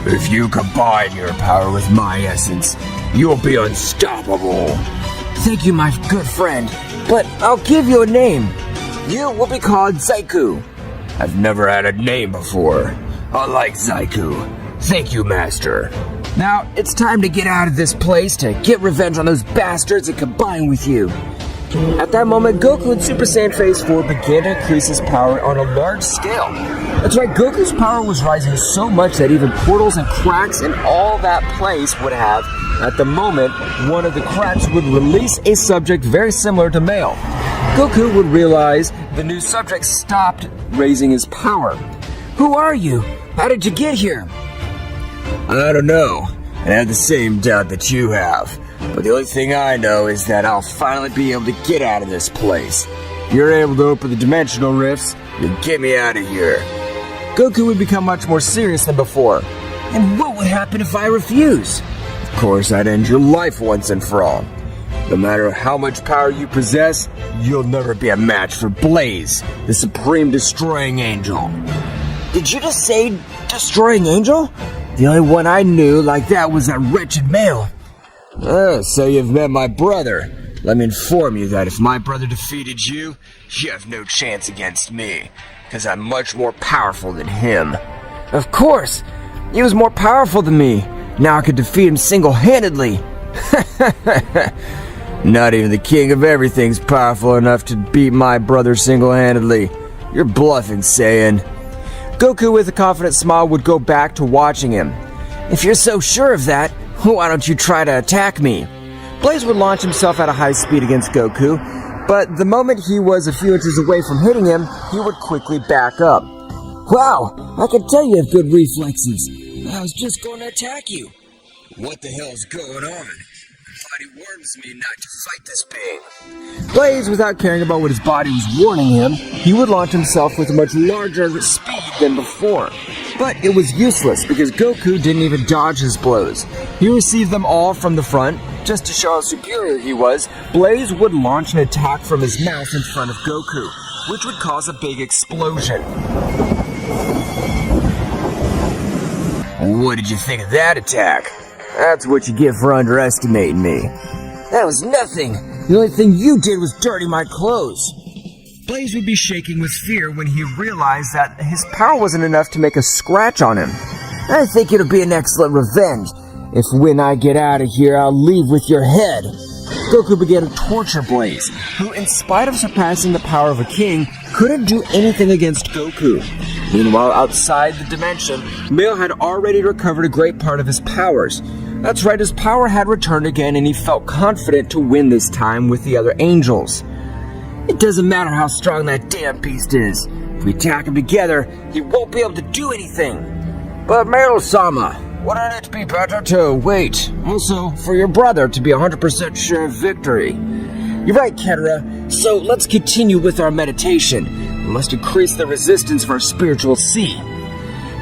If you combine your power with my essence, you'll be unstoppable. Thank you, my good friend, but I'll give you a name. You will be called Zaiku. I've never had a name before. I like Zaiku. Thank you, Master. Now, it's time to get out of this place to get revenge on those bastards and combine with you. At that moment, Goku in Super Saiyan Phase 4 began to increase his power on a large scale. That's right, Goku's power was rising so much that even portals and cracks in all that place would have. At the moment, one of the cracks would release a subject very similar to Male. Goku would realize the new subject stopped raising his power. Who are you? How did you get here? I don't know. I have the same doubt that you have. But the only thing I know is that I'll finally be able to get out of this place. If you're able to open the dimensional rifts, you'll get me out of here. Goku would become much more serious than before. And what would happen if I refuse? Of course, I'd end your life once and for all. No matter how much power you possess, you'll never be a match for Blaze, the Supreme Destroying Angel. Did you just say Destroying Angel? The only one I knew like that was that wretched Male. So you've met my brother. Let me inform you that if my brother defeated you, you have no chance against me, because I'm much more powerful than him. Of course! He was more powerful than me. Now I could defeat him single-handedly. Not even the king of everything's powerful enough to beat my brother single-handedly. You're bluffing, Saiyan. Goku, with a confident smile, would go back to watching him. If you're so sure of that, why don't you try to attack me? Blaze would launch himself at a high speed against Goku, but the moment he was a few inches away from hitting him, he would quickly back up. Wow, I can tell you have good reflexes. I was just going to attack you. What the hell's going on? My body warns me not to fight this being. Blaze, without caring about what his body was warning him, he would launch himself with a much larger speed than before. But it was useless because Goku didn't even dodge his blows. He received them all from the front. Just to show how superior he was, Blaze would launch an attack from his mouth in front of Goku, which would cause a big explosion. What did you think of that attack? That's what you get for underestimating me. That was nothing. The only thing you did was dirty my clothes. Blaze would be shaking with fear when he realized that his power wasn't enough to make a scratch on him. I think it'll be an excellent revenge. If when I get out of here, I'll leave with your head. Goku began to torture Blaze, who, in spite of surpassing the power of a king, couldn't do anything against Goku. Meanwhile, outside the dimension, Male had already recovered a great part of his powers. That's right, his power had returned again, and he felt confident to win this time with the other angels. It doesn't matter how strong that damn beast is. If we attack him together, he won't be able to do anything. But Male-sama, wouldn't it be better to wait also for your brother to be 100% sure of victory? You're right, Ketera. So let's continue with our meditation. We must increase the resistance for our spiritual sea.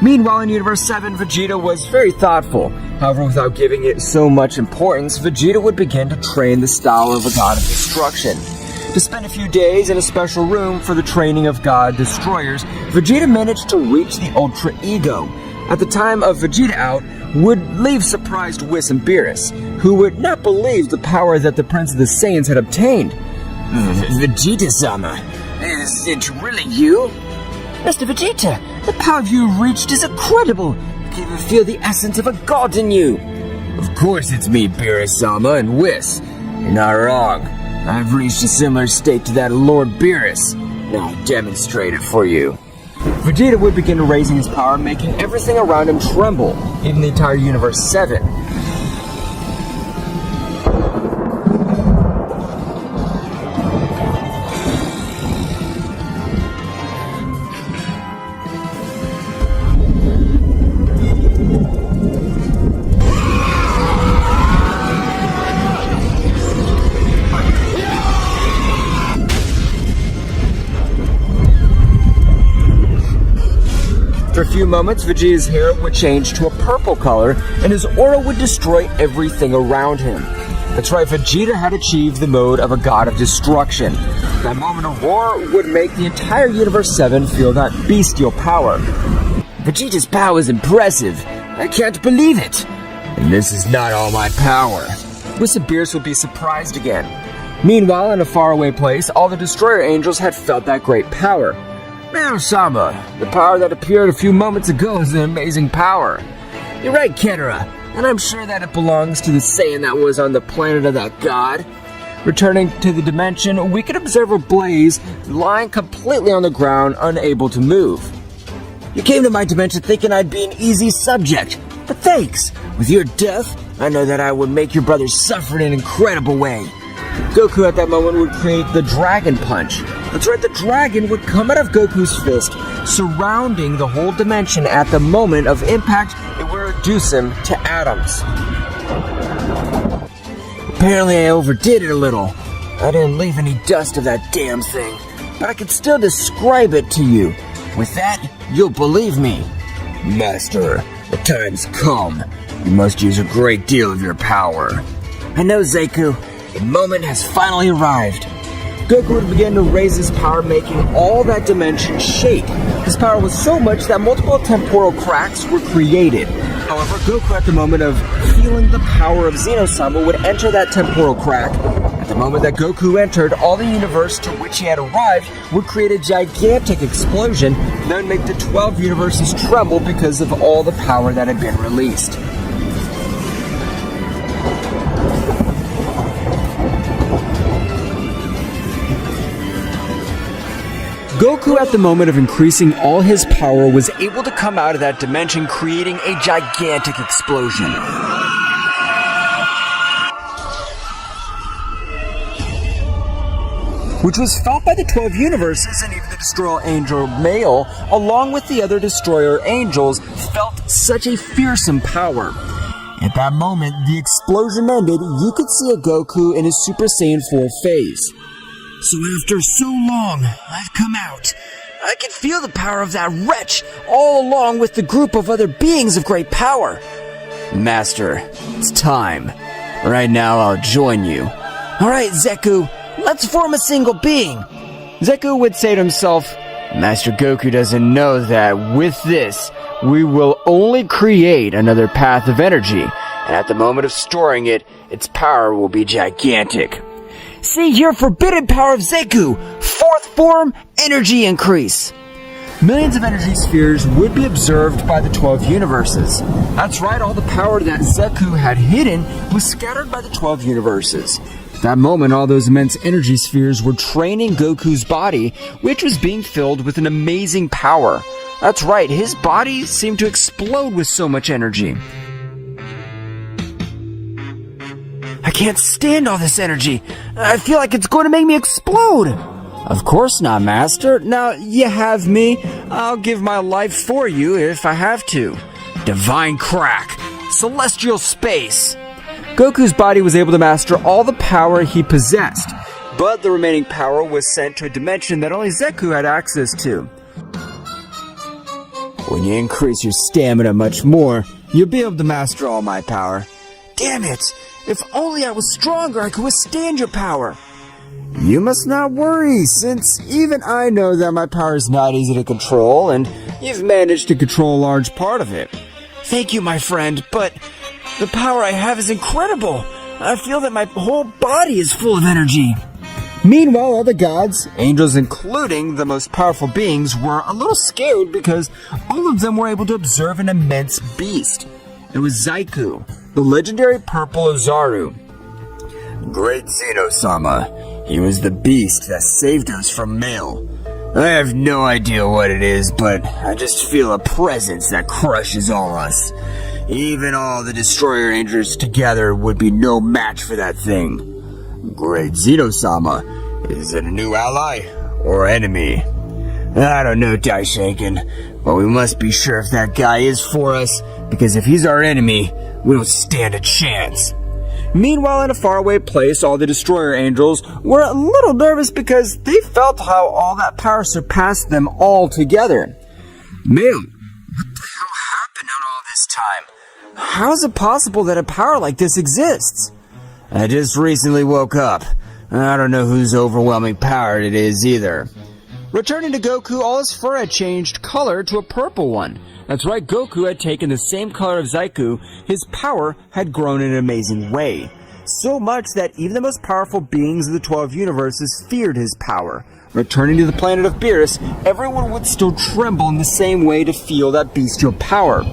Meanwhile, in Universe 7, Vegeta was very thoughtful. However, without giving it so much importance, Vegeta would begin to train the style of a god of destruction. To spend a few days in a special room for the training of god destroyers, Vegeta managed to reach the Ultra Ego. At the time of Vegeta out, would leave surprised Whis and Beerus, who would not believe the power that the Prince of the Saiyans had obtained. Vegeta-sama, is it really you? Mr. Vegeta, the power you reached is incredible. I can even feel the essence of a god in you. Of course it's me, Beerus-sama and Whis. You're not wrong. I've reached a similar state to that of Lord Beerus. Now I'll demonstrate it for you. Vegeta would begin raising his power, making everything around him tremble, even the entire Universe 7. For a few moments, Vegeta's hair would change to a purple color, and his aura would destroy everything around him. That's right, Vegeta had achieved the mode of a god of destruction. That moment of war would make the entire Universe 7 feel that bestial power. Vegeta's power is impressive. I can't believe it. And this is not all my power. Whis and Beerus would be surprised again. Meanwhile, in a faraway place, all the Destroyer Angels had felt that great power. Male-sama, the power that appeared a few moments ago is an amazing power. You're right, Ketera, and I'm sure that it belongs to the Saiyan that was on the planet of that god. Returning to the dimension, we could observe a Blaze lying completely on the ground, unable to move. You came to my dimension thinking I'd be an easy subject, but thanks. With your death, I know that I would make your brother suffer in an incredible way. Goku at that moment would create the Dragon Punch. That's right, the dragon would come out of Goku's fist, surrounding the whole dimension. At the moment of impact, it would reduce him to atoms. Apparently I overdid it a little. I didn't leave any dust of that damn thing, but I can still describe it to you. With that, you'll believe me. Master, the time's come. You must use a great deal of your power. I know, Zeku. The moment has finally arrived. Goku would begin to raise his power, making all that dimension shake. His power was so much that multiple temporal cracks were created. However, Goku at the moment of feeling the power of Xeno-sama would enter that temporal crack. At the moment that Goku entered, all the universe to which he had arrived would create a gigantic explosion that would make the 12 universes tremble because of all the power that had been released. Goku, at the moment of increasing all his power, was able to come out of that dimension, creating a gigantic explosion. Which was felt by the 12 universes, and even the Destroyer Angel Male, along with the other Destroyer Angels, felt such a fearsome power. At that moment, the explosion ended. You could see a Goku in his Super Saiyan 4 phase. So after so long, I've come out. I can feel the power of that wretch, all along with the group of other beings of great power. Master, it's time. Right now, I'll join you. Alright, Zeku, let's form a single being. Zeku would say to himself, Master Goku doesn't know that with this, we will only create another path of energy, and at the moment of storing it, its power will be gigantic. See here, forbidden power of Zeku! Fourth form, energy increase! millions of energy spheres would be observed by the 12 universes. That's right, all the power that Goku had hidden was scattered by the 12 universes. At that moment, all those immense energy spheres were training Goku's body, which was being filled with an amazing power. That's right, his body seemed to explode with so much energy. I can't stand all this energy. I feel like it's going to make me explode. Of course not, Master. Now, you have me. I'll give my life for you if I have to. Divine crack. Celestial space. Goku's body was able to master all the power he possessed, but the remaining power was sent to a dimension that only Goku had access to. When you increase your stamina much more, you'll be able to master all my power. Damn it! If only I was stronger, I could withstand your power. You must not worry, since even I know that my power is not easy to control, and you've managed to control a large part of it. Thank you, my friend, but the power I have is incredible. I feel that my whole body is full of energy. Meanwhile, all the gods, angels including the most powerful beings, were a little scared because all of them were able to observe an immense beast. It was Goku, the legendary purple Ozaru. Great Xeno-sama. He was the beast that saved us from Mail. I have no idea what it is, but I just feel a presence that crushes all us. Even all the Destroyer Angels together would be no match for that thing. Great Xeno-sama. Is it a new ally or enemy? I don't know, Daishinken, but we must be sure if that guy is for us, because if he's our enemy, we don't stand a chance. Meanwhile, in a faraway place, all the Destroyer Angels were a little nervous because they felt how all that power surpassed them all together. Mail, what the hell happened on all this time? How is it possible that a power like this exists? I just recently woke up. I don't know whose overwhelming power it is either. Returning to Goku, all his fur had changed color to a purple one. That's right, Goku had taken the same color of Goku. His power had grown in an amazing way. So much that even the most powerful beings of the 12 universes feared his power. Returning to the planet of Beerus, everyone would still tremble in the same way to feel that bestial power.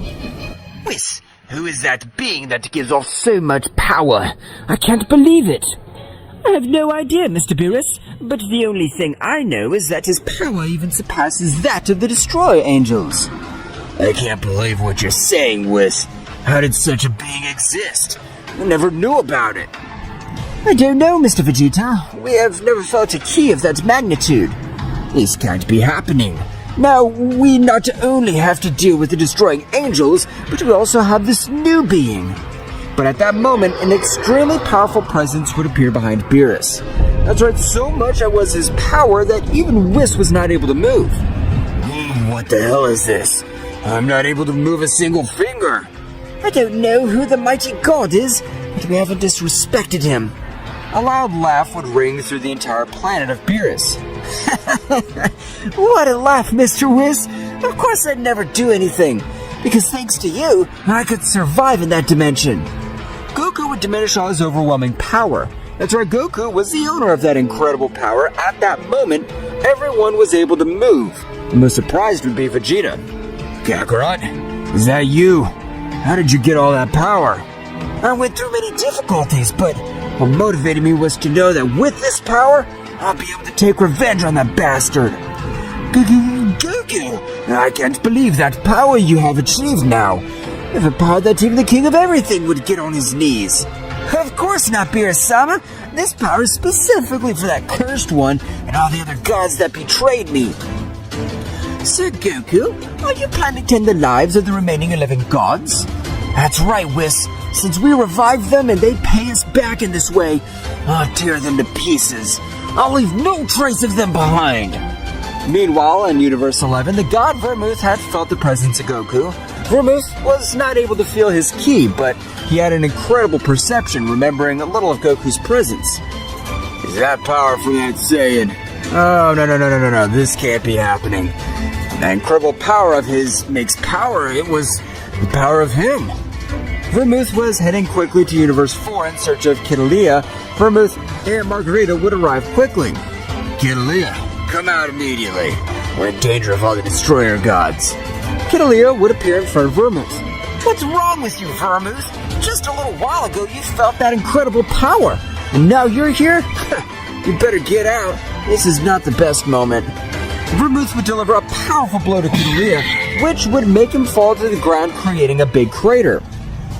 Whis, who is that being that gives off so much power? I can't believe it. I have no idea, Mr. Beerus, but the only thing I know is that his power even surpasses that of the Destroyer Angels. I can't believe what you're saying, Whis. How did such a being exist? I never knew about it. I don't know, Mr. Vegeta. We have never felt a key of that magnitude. This can't be happening. Now, we not only have to deal with the Destroying Angels, but we also have this new being. But at that moment, an extremely powerful presence would appear behind Beerus. That's right, so much was his power that even Whis was not able to move. What the hell is this? I'm not able to move a single finger. I don't know who the mighty god is, but we haven't disrespected him. A loud laugh would ring through the entire planet of Beerus. What a laugh, Mr. Whis. Of course I'd never do anything, because thanks to you, I could survive in that dimension. Goku would diminish all his overwhelming power. That's right, Goku was the owner of that incredible power. At that moment, everyone was able to move. The most surprised would be Vegeta. Kakarot, is that you? How did you get all that power? I went through many difficulties, but what motivated me was to know that with this power, I'll be able to take revenge on that bastard. Goku, I can't believe that power you have achieved now. You have a power that even the king of everything would get on his knees. Of course not, Beerus-sama. This power is specifically for that cursed one and all the other gods that betrayed me. Sir Goku, are you planning to end the lives of the remaining 11 gods? That's right, Whis. Since we revived them and they pay us back in this way, I'll tear them to pieces. I'll leave no trace of them behind. Meanwhile, in Universe 11, the god Vermouth had felt the presence of Goku. Vermouth was not able to feel his ki, but he had an incredible perception, remembering a little of Goku's presence. Is that power from that Saiyan? Oh, no, this can't be happening. That incredible power of his makes power. It was the power of him. Vermouth was heading quickly to Universe 4 in search of Kidalia. Vermouth and Margarita would arrive quickly. Kidalia, come out immediately. we're in danger of all the destroyer gods. Kidalia would appear in front of Vermouth. What's wrong with you, Vermouth? Just a little while ago you felt that incredible power, and now you're here? You better get out. This is not the best moment. Vermouth would deliver a powerful blow to Kidalia, which would make him fall to the ground, creating a big crater.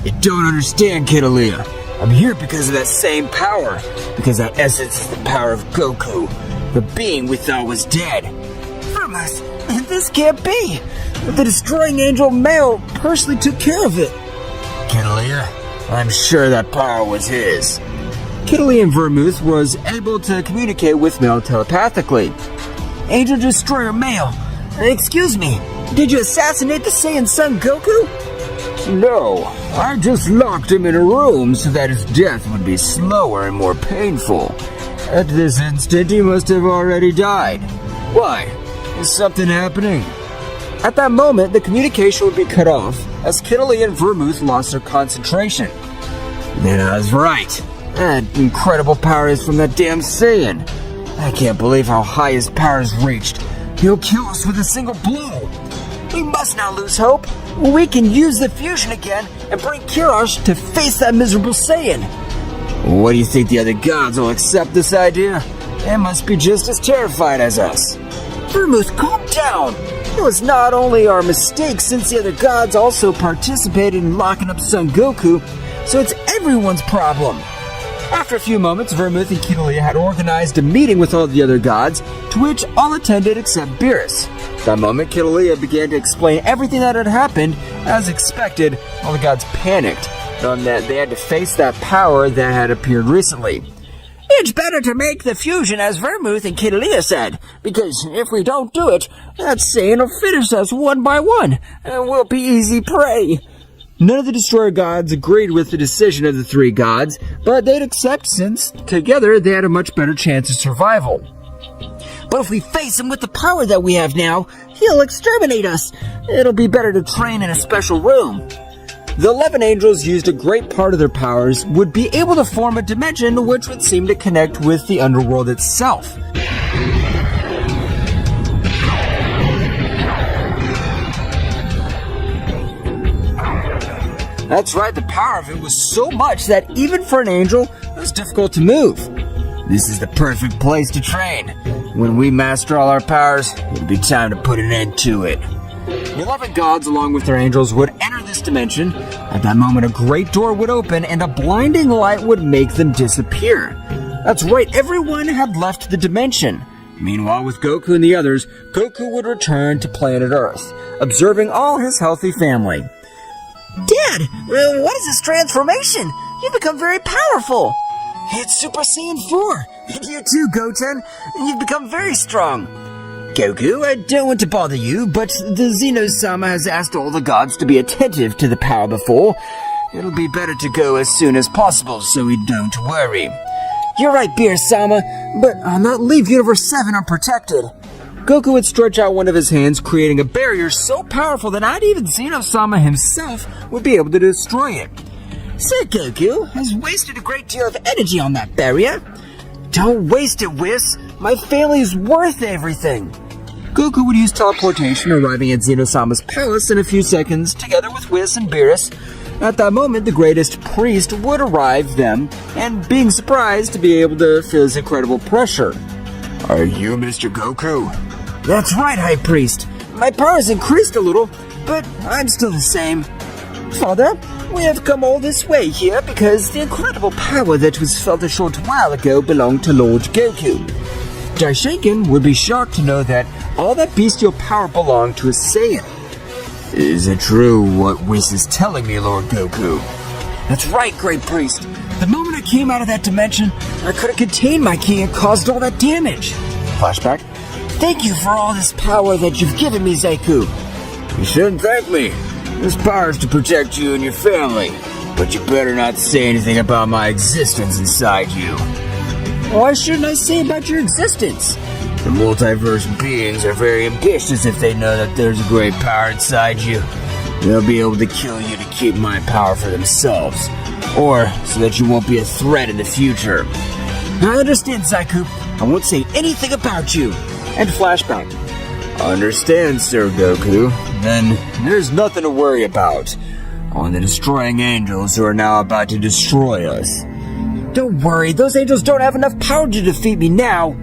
You don't understand, Kidalia. I'm here because of that same power. Because that essence is the power of Goku, the being we thought was dead. Vermouth, this can't be. The destroying angel Male personally took care of it. Kidalia, I'm sure that power was his. Kidalia and Vermouth was able to communicate with Male telepathically. Angel Destroyer Male, excuse me, did you assassinate the Saiyan son Goku? No, I just locked him in a room so that his death would be slower and more painful. At this instant, he must have already died. Why? Is something happening? At that moment, the communication would be cut off as Kidalia and Vermouth lost their concentration. Yeah, I was right. That incredible power is from that damn Saiyan. I can't believe how high his power has reached. He'll kill us with a single blow. We must not lose hope. We can use the fusion again and bring Kirash to face that miserable Saiyan. What do you think the other gods will accept this idea? They must be just as terrified as us. Vermouth, calm down. It was not only our mistake since the other gods also participated in locking up Son Goku, so it's everyone's problem. After a few moments, Vermouth and Kidalia had organized a meeting with all the other gods, to which all attended except Beerus. At that moment, Kidalia began to explain everything that had happened. As expected, all the gods panicked, knowing that they had to face that power that had appeared recently. It's better to make the fusion, as Vermouth and Kidalia said, because if we don't do it, that Saiyan will finish us one by one, and we'll be easy prey. None of the Destroyer gods agreed with the decision of the three gods, but they'd accept since, together, they had a much better chance of survival. But if we face him with the power that we have now, he'll exterminate us. It'll be better to train in a special room. The 11 angels used a great part of their powers, would be able to form a dimension which would seem to connect with the underworld itself. That's right, the power of it was so much that even for an angel, it was difficult to move. This is the perfect place to train. When we master all our powers, it'll be time to put an end to it. The 11 gods, along with their angels, would enter this dimension. At that moment, a great door would open and a blinding light would make them disappear. That's right, everyone had left the dimension. Meanwhile, with Goku and the others, Goku would return to planet Earth, observing all his healthy family. Dad, what is this transformation? You've become very powerful. It's Super Saiyan 4. You too, Goten. You've become very strong. Goku, I don't want to bother you, but the Xeno-sama has asked all the gods to be attentive to the power before. It'll be better to go as soon as possible, so we don't worry. You're right, Beer-sama, but I'll not leave Universe 7 unprotected. Goku would stretch out one of his hands, creating a barrier so powerful that not even Xeno-sama himself would be able to destroy it. Sir Goku has wasted a great deal of energy on that barrier. Don't waste it, Whis. My family is worth everything. Goku would use teleportation, arriving at Xeno-sama's palace in a few seconds, together with Whis and Beerus. At that moment, the greatest priest would arrive them, and being surprised to be able to feel his incredible pressure. Are you Mr. Goku? That's right, High Priest. My power has increased a little, but I'm still the same. Father, we have come all this way here because the incredible power that was felt a short while ago belonged to Lord Goku. Daishinken would be shocked to know that all that bestial power belonged to a Saiyan. Is it true what Whis is telling me, Lord Goku? That's right, Great Priest. The moment I came out of that dimension, I couldn't contain my ki and caused all that damage. Flashback. Thank you for all this power that you've given me, Zeku. You shouldn't thank me. This power is to protect you and your family. But you better not say anything about my existence inside you. Why shouldn't I say about your existence? The multiverse beings are very ambitious if they know that there's a great power inside you. They'll be able to kill you to keep my power for themselves. Or so that you won't be a threat in the future. I understand, Zeku. I won't say anything about you. And flashback. Understand, Sir Goku. Then there's nothing to worry about on the destroying angels who are now about to destroy us. Don't worry, those angels don't have enough power to defeat me now.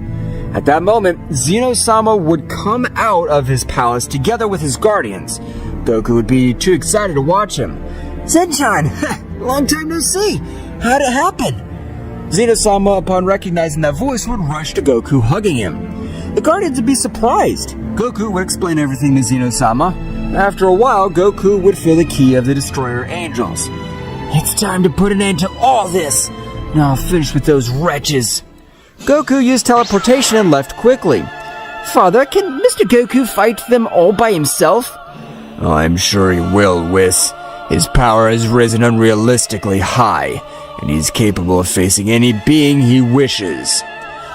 At that moment, Zeno-sama would come out of his palace together with his guardians. Goku would be too excited to watch him. Zenchan, long time no see. How'd it happen? Zeno-sama, upon recognizing that voice, would rush to Goku, hugging him. The guardians would be surprised. Goku would explain everything to Zeno-sama. After a while, Goku would feel the key of the destroyer angels. It's time to put an end to all this. Now I'll finish with those wretches. Goku used teleportation and left quickly. Father, can Mr. Goku fight them all by himself? I'm sure he will, Whis. His power has risen unrealistically high, and he's capable of facing any being he wishes.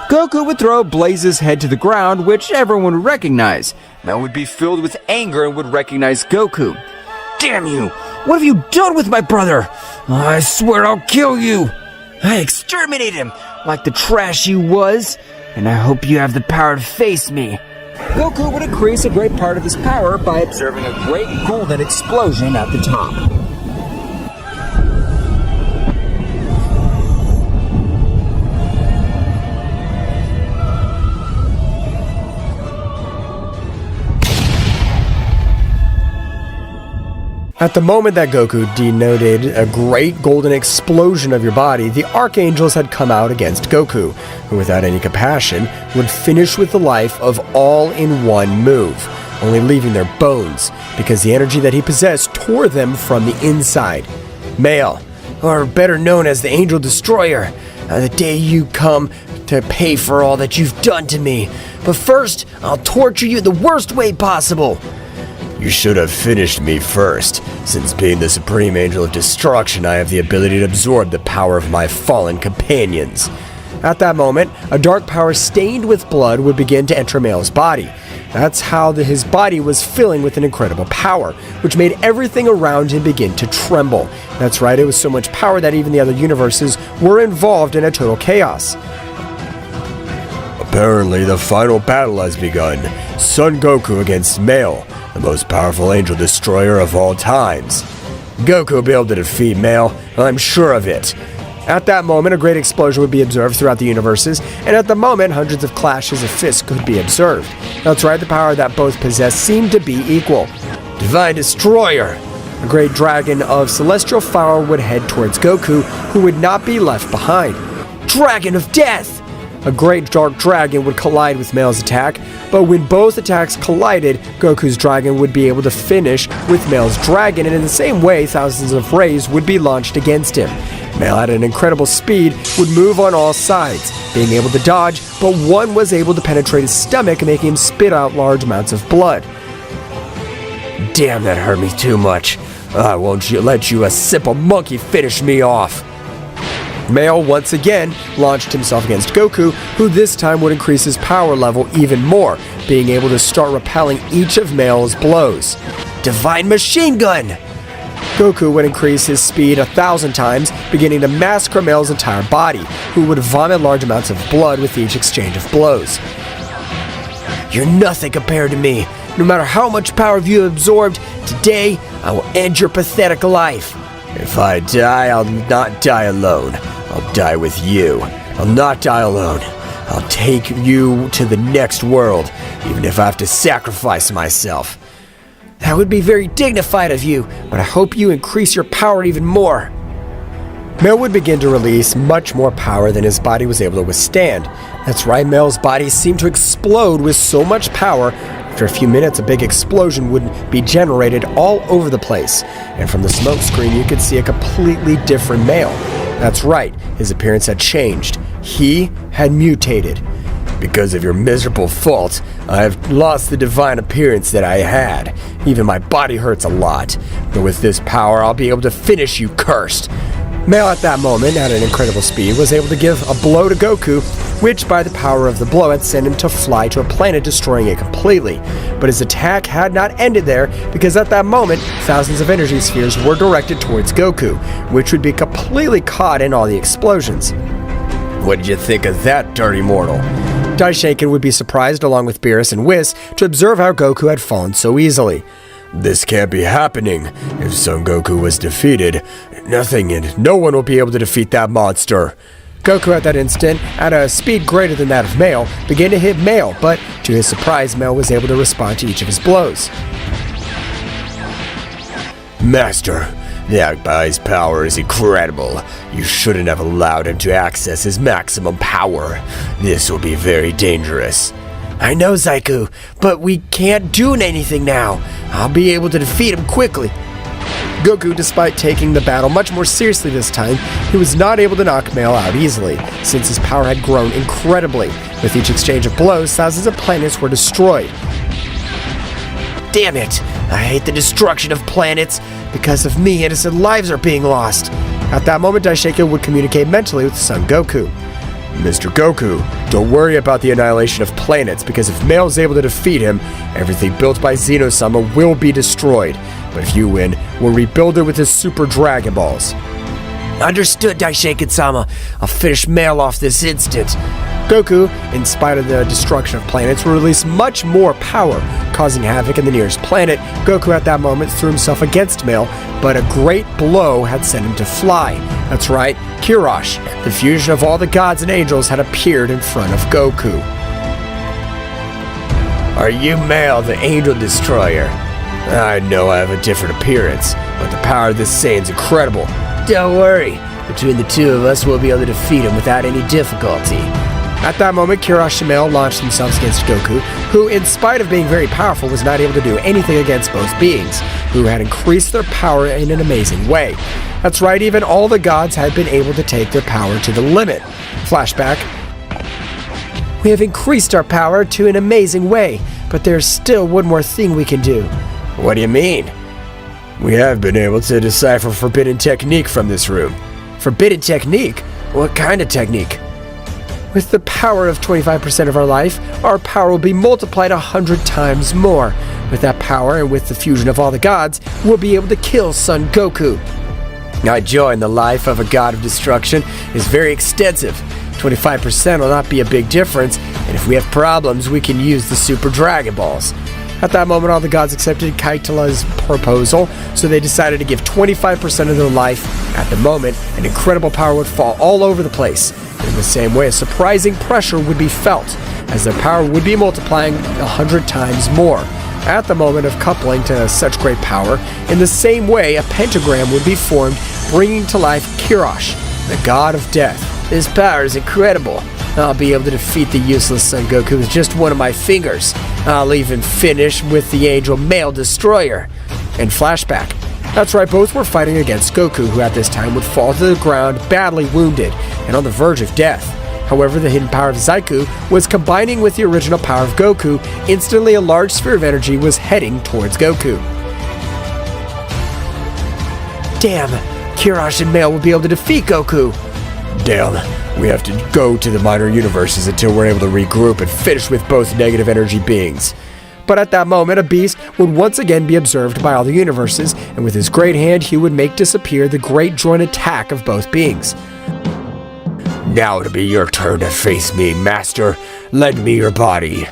Goku would throw Blaze's head to the ground, which everyone would recognize. Mel would be filled with anger and would recognize Goku. Damn you! What have you done with my brother? I swear I'll kill you! I exterminate him like the trash he was, and I hope you have the power to face me. Goku would increase a great part of his power by observing a great golden explosion at the top. At the moment that Goku denoted a great golden explosion of your body, the Archangels had come out against Goku, who without any compassion would finish with the life of all in one move, only leaving their bones, because the energy that he possessed tore them from the inside. Male, or better known as the Angel Destroyer, the day you come to pay for all that you've done to me. But first, I'll torture you the worst way possible. You should have finished me first. Since being the Supreme Angel of Destruction, I have the ability to absorb the power of my fallen companions. At that moment, a dark power stained with blood would begin to enter Male's body. That's how his body was filling with an incredible power, which made everything around him begin to tremble. That's right, it was so much power that even the other universes were involved in a total chaos. Apparently, the final battle has begun. Son Goku against Male, the most powerful angel destroyer of all times. Goku will be able to defeat Male, I'm sure of it. At that moment, a great explosion would be observed throughout the universes, and at the moment, hundreds of clashes of fists could be observed. That's right, the power that both possess seemed to be equal. Divine Destroyer! A great dragon of celestial fire would head towards Goku, who would not be left behind. Dragon of Death! A great dark dragon would collide with Male's attack, but when both attacks collided, Goku's dragon would be able to finish with Male's dragon, and in the same way, thousands of rays would be launched against him. Male at an incredible speed would move on all sides, being able to dodge, but one was able to penetrate his stomach, making him spit out large amounts of blood. Damn, that hurt me too much. I won't let you, a simple monkey, finish me off. Male once again launched himself against Goku, who this time would increase his power level even more, being able to start repelling each of Male's blows. Divine Machine Gun! Goku would increase his speed 1,000 times, beginning to massacre Male's entire body, who would vomit large amounts of blood with each exchange of blows. You're nothing compared to me. No matter how much power you have absorbed, today I will end your pathetic life. If I die, I'll not die alone. I'll die with you. I'll not die alone. I'll take you to the next world, even if I have to sacrifice myself. That would be very dignified of you, but I hope you increase your power even more. Male would begin to release much more power than his body was able to withstand. That's right, Male's body seemed to explode with so much power. After a few minutes, a big explosion would be generated all over the place, and from the smoke screen you could see a completely different Male. That's right, his appearance had changed. He had mutated. Because of your miserable fault, I have lost the divine appearance that I had. Even my body hurts a lot, but with this power I'll be able to finish you, cursed. Male at that moment, at an incredible speed, was able to give a blow to Goku, which by the power of the blow had sent him to fly to a planet, destroying it completely. But his attack had not ended there, because at that moment, thousands of energy spheres were directed towards Goku, which would be completely caught in all the explosions. What did you think of that, dirty mortal? Daishoken would be surprised, along with Beerus and Whis, to observe how Goku had fallen so easily. This can't be happening. If Son Goku was defeated, nothing and no one will be able to defeat that monster. Goku at that instant, at a speed greater than that of Male, began to hit Male, but to his surprise, Male was able to respond to each of his blows. Master, that guy's power is incredible. You shouldn't have allowed him to access his maximum power. This will be very dangerous. I know, Zaiku, but we can't do anything now. I'll be able to defeat him quickly. Goku, despite taking the battle much more seriously this time, he was not able to knock Male out easily, since his power had grown incredibly. With each exchange of blows, thousands of planets were destroyed. Damn it! I hate the destruction of planets. Because of me, innocent lives are being lost. At that moment, Daishoken would communicate mentally with Son Goku. Mr. Goku, don't worry about the annihilation of planets, because if Male is able to defeat him, everything built by Xeno-sama will be destroyed. But if you win, we'll rebuild it with his Super Dragon Balls. Understood, Daishoken-sama. I'll finish Male off this instant. Goku, in spite of the destruction of planets, will release much more power, causing havoc in the nearest planet. Goku at that moment threw himself against Male, but a great blow had sent him to fly. That's right, Kirash, the fusion of all the gods and angels, had appeared in front of Goku. Are you Male, the Angel Destroyer? I know I have a different appearance, but the power of this Saiyan's incredible. Don't worry, between the two of us, we'll be able to defeat him without any difficulty. At that moment, Kirash and Male launched themselves against Goku, who, in spite of being very powerful, was not able to do anything against both beings, who had increased their power in an amazing way. That's right, even all the gods had been able to take their power to the limit. Flashback. We have increased our power to an amazing way, but there's still one more thing we can do. What do you mean? We have been able to decipher forbidden technique from this room. Forbidden technique? What kind of technique? With the power of 25% of our life, our power will be multiplied 100 times more. With that power and with the fusion of all the gods, we'll be able to kill Son Goku. I join the life of a god of destruction is very extensive. 25% will not be a big difference, and if we have problems, we can use the Super Dragon Balls. At that moment, all the gods accepted Kaitala's proposal, so they decided to give 25% of their life. At the moment, an incredible power would fall all over the place. In the same way, a surprising pressure would be felt, as their power would be multiplying 100 times more. At the moment of coupling to such great power, in the same way, a pentagram would be formed, bringing to life Kirash, the god of death. This power is incredible. I'll be able to defeat the useless Son Goku with just one of my fingers. I'll even finish with the Angel Male Destroyer. In flashback. That's right, both were fighting against Goku, who at this time would fall to the ground badly wounded and on the verge of death. However, the hidden power of Zaiku was combining with the original power of Goku. Instantly, a large sphere of energy was heading towards Goku. Damn, Kirash and Male will be able to defeat Goku. Damn, we have to go to the minor universes until we're able to regroup and finish with both negative energy beings. But at that moment, a beast would once again be observed by all the universes, and with his great hand, he would make disappear the great joint attack of both beings. Now it'll be your turn to face me, Master. Lend me your body.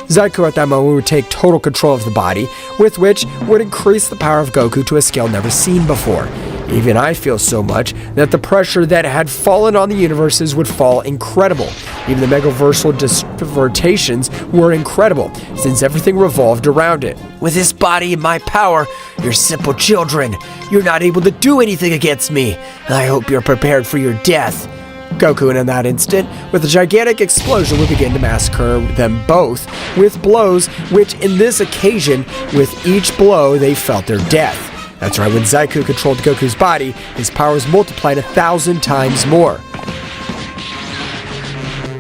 Zaiku at that moment would take total control of the body, with which would increase the power of Goku to a scale never seen before. Even I feel so much that the pressure that had fallen on the universes would fall incredible. Even the megaversal divertations were incredible, since everything revolved around it. With this body and my power, you're simple children. You're not able to do anything against me. I hope you're prepared for your death. Goku, in that instant, with a gigantic explosion, would begin to massacre them both with blows, which in this occasion, with each blow, they felt their death. That's right, when Zaiku controlled Goku's body, his power was multiplied 1,000 times more.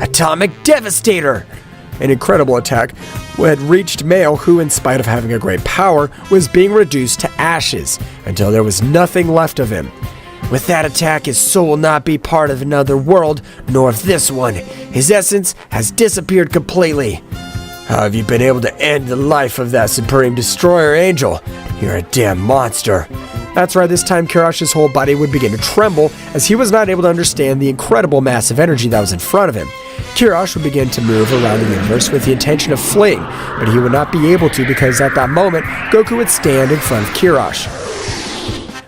Atomic Devastator! An incredible attack had reached Male, who, in spite of having a great power, was being reduced to ashes, until there was nothing left of him. With that attack, his soul will not be part of another world, nor of this one. His essence has disappeared completely. How have you been able to end the life of that Supreme Destroyer Angel? You're a damn monster. That's right, this time Kirash's whole body would begin to tremble, as he was not able to understand the incredible massive energy that was in front of him. Kirash would begin to move around the universe with the intention of fleeing, but he would not be able to because at that moment, Goku would stand in front of Kirash.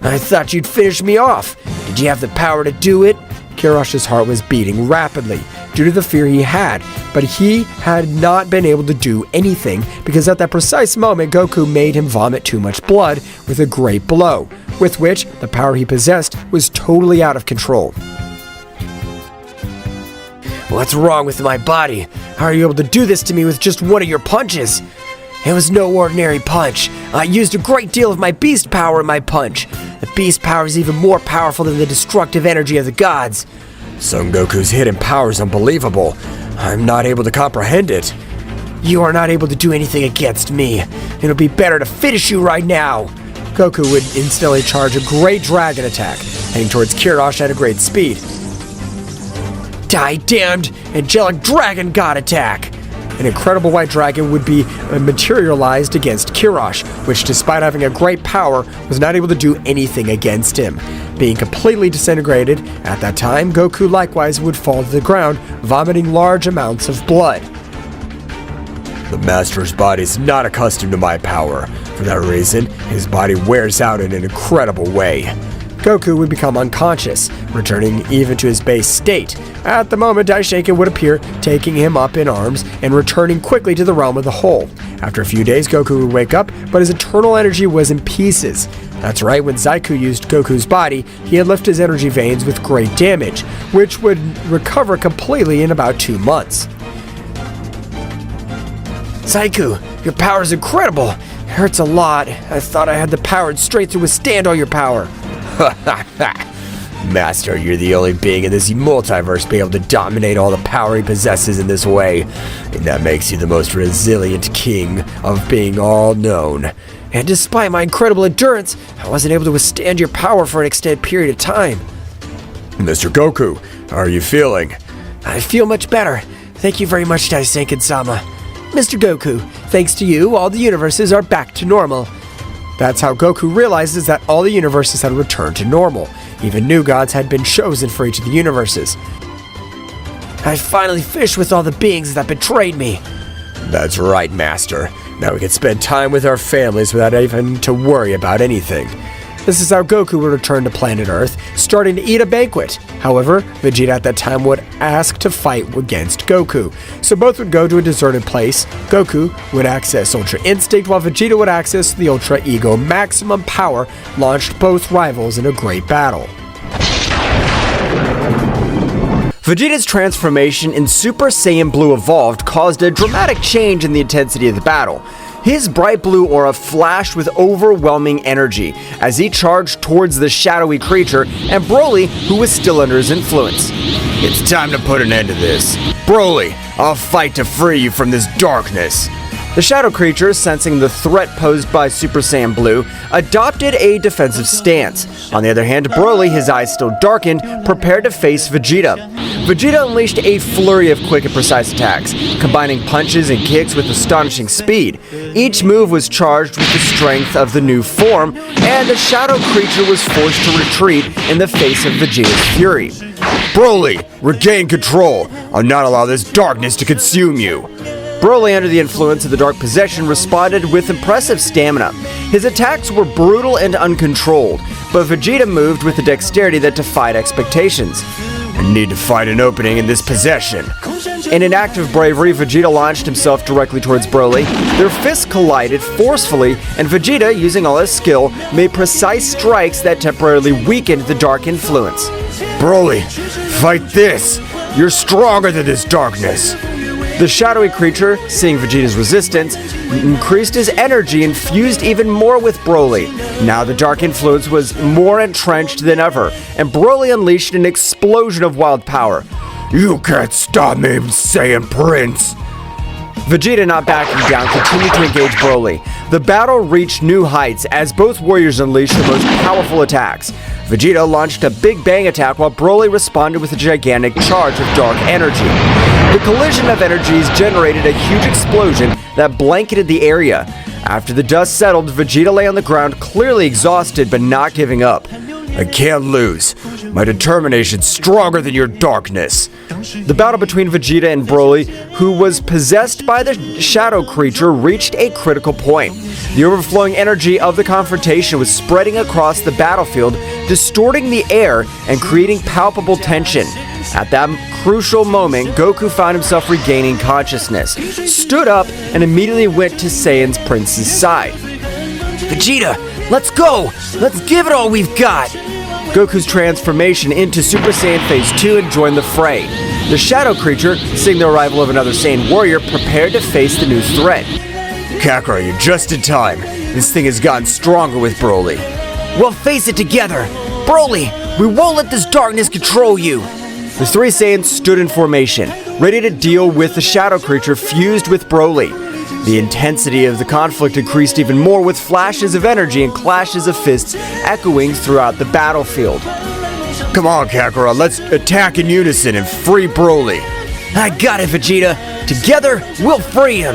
"I thought you'd finish me off. Did you have the power to do it?" Kirash's heart was beating rapidly due to the fear he had, but he had not been able to do anything because at that precise moment, Goku made him vomit too much blood with a great blow, with which the power he possessed was totally out of control. "What's wrong with my body? How are you able to do this to me with just one of your punches?" "It was no ordinary punch. I used a great deal of my beast power in my punch. The beast power is even more powerful than the destructive energy of the gods." "Son Goku's hidden power is unbelievable. I'm not able to comprehend it." "You are not able to do anything against me. It'll be better to finish you right now." Goku would instantly charge a great dragon attack, heading towards Kirash at a great speed. "Die damned angelic dragon god attack!" An incredible white dragon would be materialized against Kirash, which despite having a great power, was not able to do anything against him. Being completely disintegrated, at that time, Goku likewise would fall to the ground, vomiting large amounts of blood. "The Master's body is not accustomed to my power. For that reason, his body wears out in an incredible way." Goku would become unconscious, returning even to his base state. At the moment, Daishoken would appear, taking him up in arms and returning quickly to the realm of the whole. After a few days, Goku would wake up, but his eternal energy was in pieces. That's right, when Zaiku used Goku's body, he had left his energy veins with great damage, which would recover completely in about 2 months. "Zaiku, your power is incredible. It hurts a lot. I thought I had the power and strength to withstand all your power." "Master, you're the only being in this multiverse being able to dominate all the power he possesses in this way. And that makes you the most resilient king of being all known. And despite my incredible endurance, I wasn't able to withstand your power for an extended period of time." "Mr. Goku, how are you feeling?" "I feel much better. Thank you very much, Daisenkin-sama." "Mr. Goku, thanks to you, all the universes are back to normal." That's how Goku realizes that all the universes had returned to normal. Even new gods had been chosen for each of the universes. "I finally finished with all the beings that betrayed me." "That's right, Master. Now we can spend time with our families without having to worry about anything." This is how Goku would return to planet Earth, starting to eat a banquet. However, Vegeta at that time would ask to fight against Goku, so both would go to a deserted place. Goku would access Ultra Instinct, while Vegeta would access the Ultra Ego Maximum Power, launched both rivals in a great battle. Vegeta's transformation in Super Saiyan Blue Evolved caused a dramatic change in the intensity of the battle. His bright blue aura flashed with overwhelming energy as he charged towards the shadowy creature and Broly, who was still under his influence. "It's time to put an end to this. Broly, I'll fight to free you from this darkness." The shadow creature, sensing the threat posed by Super Saiyan Blue, adopted a defensive stance. On the other hand, Broly, his eyes still darkened, prepared to face Vegeta. Vegeta unleashed a flurry of quick and precise attacks, combining punches and kicks with astonishing speed. Each move was charged with the strength of the new form, and the shadow creature was forced to retreat in the face of Vegeta's fury. "Broly, regain control. I'll not allow this darkness to consume you." Broly, under the influence of the Dark Possession, responded with impressive stamina. His attacks were brutal and uncontrolled, but Vegeta moved with a dexterity that defied expectations. "I need to find an opening in this possession." In an act of bravery, Vegeta launched himself directly towards Broly. Their fists collided forcefully, and Vegeta, using all his skill, made precise strikes that temporarily weakened the dark influence. "Broly, fight this! You're stronger than this darkness!" The shadowy creature, seeing Vegeta's resistance, increased his energy and fused even more with Broly. Now the dark influence was more entrenched than ever, and Broly unleashed an explosion of wild power. "You can't stop me, Saiyan Prince!" Vegeta, not backing down, continued to engage Broly. The battle reached new heights as both warriors unleashed their most powerful attacks. Vegeta launched a Big Bang attack while Broly responded with a gigantic charge of dark energy. The collision of energies generated a huge explosion that blanketed the area. After the dust settled, Vegeta lay on the ground, clearly exhausted but not giving up. I can't lose. My determination's stronger than your darkness. The battle between Vegeta and Broly, who was possessed by the shadow creature, reached a critical point. The overflowing energy of the confrontation was spreading across the battlefield, distorting the air and creating palpable tension. At that crucial moment, Goku found himself regaining consciousness, stood up, and immediately went to Saiyan's Prince's side. Vegeta, let's go! Let's give it all we've got! Goku's transformation into Super Saiyan Phase 2 had joined the fray. The shadow creature, seeing the arrival of another Saiyan warrior, prepared to face the new threat. Kakarot, you're just in time. This thing has gotten stronger with Broly. We'll face it together! Broly, we won't let this darkness control you! The three Saiyans stood in formation, ready to deal with the shadow creature fused with Broly. The intensity of the conflict increased even more, with flashes of energy and clashes of fists echoing throughout the battlefield. Come on, Kakarot, let's attack in unison and free Broly. I got it, Vegeta. Together, we'll free him.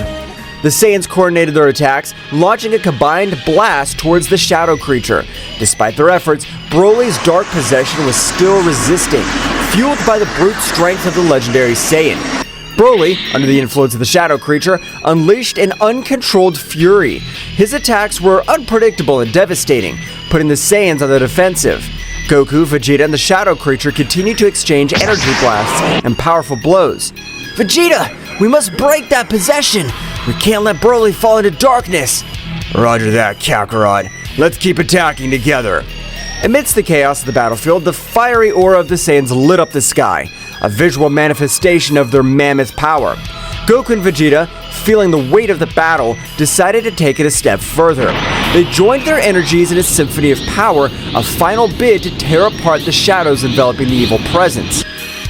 The Saiyans coordinated their attacks, launching a combined blast towards the shadow creature. Despite their efforts, Broly's dark possession was still resisting, fueled by the brute strength of the legendary Saiyan. Broly, under the influence of the shadow creature, unleashed an uncontrolled fury. His attacks were unpredictable and devastating, putting the Saiyans on the defensive. Goku, Vegeta, and the shadow creature continued to exchange energy blasts and powerful blows. Vegeta, we must break that possession! We can't let Broly fall into darkness! Roger that, Kakarot. Let's keep attacking together. Amidst the chaos of the battlefield, the fiery aura of the Saiyans lit up the sky, a visual manifestation of their mammoth power. Goku and Vegeta, feeling the weight of the battle, decided to take it a step further. They joined their energies in a symphony of power, a final bid to tear apart the shadows enveloping the evil presence.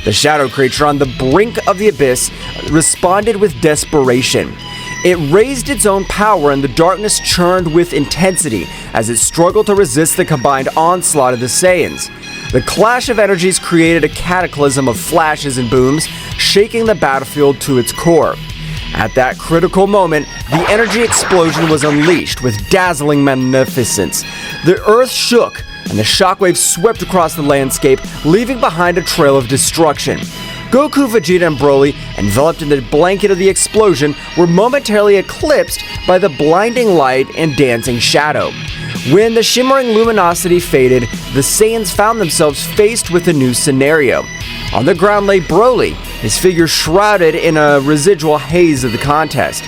The shadow creature on the brink of the abyss responded with desperation. It raised its own power, and the darkness churned with intensity as it struggled to resist the combined onslaught of the Saiyans. The clash of energies created a cataclysm of flashes and booms, shaking the battlefield to its core. At that critical moment, the energy explosion was unleashed with dazzling magnificence. The earth shook, and the shockwaves swept across the landscape, leaving behind a trail of destruction. Goku, Vegeta, and Broly, enveloped in the blanket of the explosion, were momentarily eclipsed by the blinding light and dancing shadow. When the shimmering luminosity faded, the Saiyans found themselves faced with a new scenario. On the ground lay Broly, his figure shrouded in a residual haze of the contest.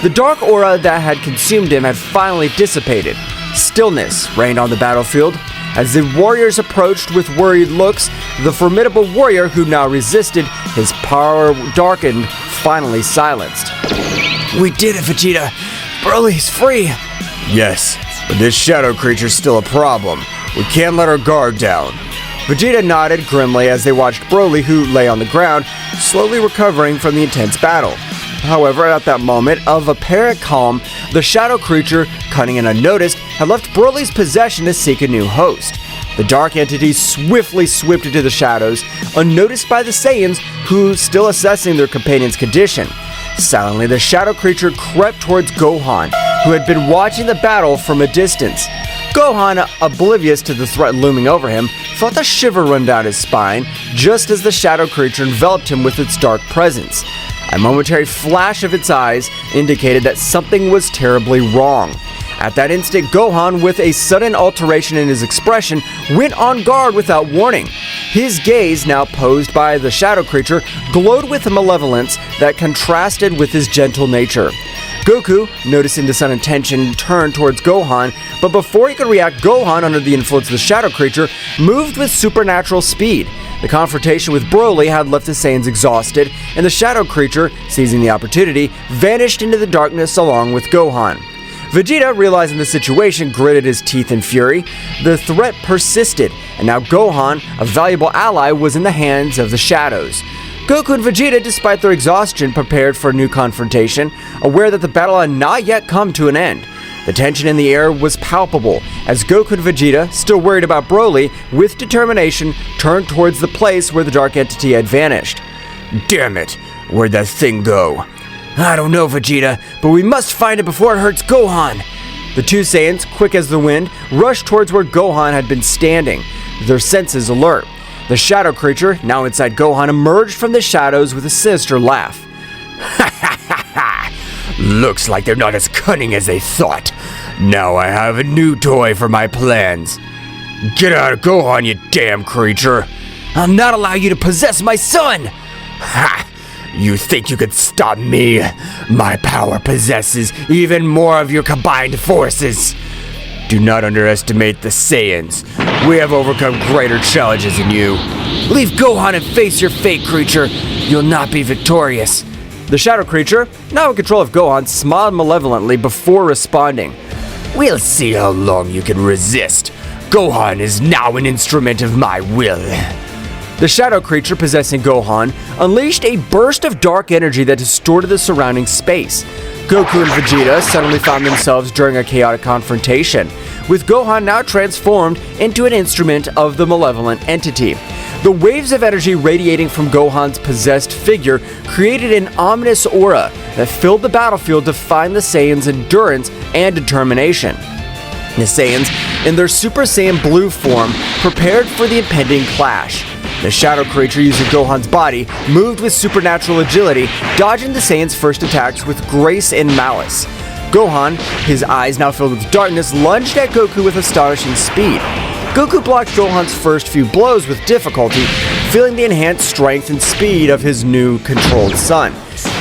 The dark aura that had consumed him had finally dissipated. Stillness reigned on the battlefield. As the warriors approached with worried looks, the formidable warrior who now resisted, his power darkened, finally silenced. We did it, Vegeta! Broly's free! Yes, but this shadow creature's still a problem. We can't let our guard down. Vegeta nodded grimly as they watched Broly, who lay on the ground, slowly recovering from the intense battle. However, at that moment of apparent calm, the shadow creature, cunning and unnoticed, had left Broly's possession to seek a new host. The dark entity swiftly swept into the shadows, unnoticed by the Saiyans, who still assessing their companion's condition. Silently, the shadow creature crept towards Gohan, who had been watching the battle from a distance. Gohan, oblivious to the threat looming over him, felt a shiver run down his spine, just as the shadow creature enveloped him with its dark presence. A momentary flash of its eyes indicated that something was terribly wrong. At that instant, Gohan, with a sudden alteration in his expression, went on guard without warning. His gaze, now posed by the shadow creature, glowed with a malevolence that contrasted with his gentle nature. Goku, noticing the sudden tension, turned towards Gohan, but before he could react, Gohan, under the influence of the shadow creature, moved with supernatural speed. The confrontation with Broly had left the Saiyans exhausted, and the shadow creature, seizing the opportunity, vanished into the darkness along with Gohan. Vegeta, realizing the situation, gritted his teeth in fury. The threat persisted, and now Gohan, a valuable ally, was in the hands of the shadows. Goku and Vegeta, despite their exhaustion, prepared for a new confrontation, aware that the battle had not yet come to an end. The tension in the air was palpable, as Goku and Vegeta, still worried about Broly, with determination, turned towards the place where the dark entity had vanished. Damn it! Where'd that thing go? I don't know, Vegeta, but we must find it before it hurts Gohan. The two Saiyans, quick as the wind, rushed towards where Gohan had been standing, their senses alert. The shadow creature, now inside Gohan, emerged from the shadows with a sinister laugh. Ha ha ha ha! Looks like they're not as cunning as they thought. Now I have a new toy for my plans. Get out of Gohan, you damn creature! I'll not allow you to possess my son! Ha! You think you could stop me? My power possesses even more of your combined forces. Do not underestimate the Saiyans. We have overcome greater challenges than you. Leave Gohan and face your fate, creature. You'll not be victorious. The shadow creature, now in control of Gohan, smiled malevolently before responding. We'll see how long you can resist. Gohan is now an instrument of my will. The shadow creature possessing Gohan unleashed a burst of dark energy that distorted the surrounding space. Goku and Vegeta suddenly found themselves during a chaotic confrontation, with Gohan now transformed into an instrument of the malevolent entity. The waves of energy radiating from Gohan's possessed figure created an ominous aura that filled the battlefield, defying the Saiyans' endurance and determination. The Saiyans, in their Super Saiyan Blue form, prepared for the impending clash. The shadow creature, using Gohan's body, moved with supernatural agility, dodging the Saiyans' first attacks with grace and malice. Gohan, his eyes now filled with darkness, lunged at Goku with astonishing speed. Goku blocked Gohan's first few blows with difficulty, feeling the enhanced strength and speed of his new controlled son.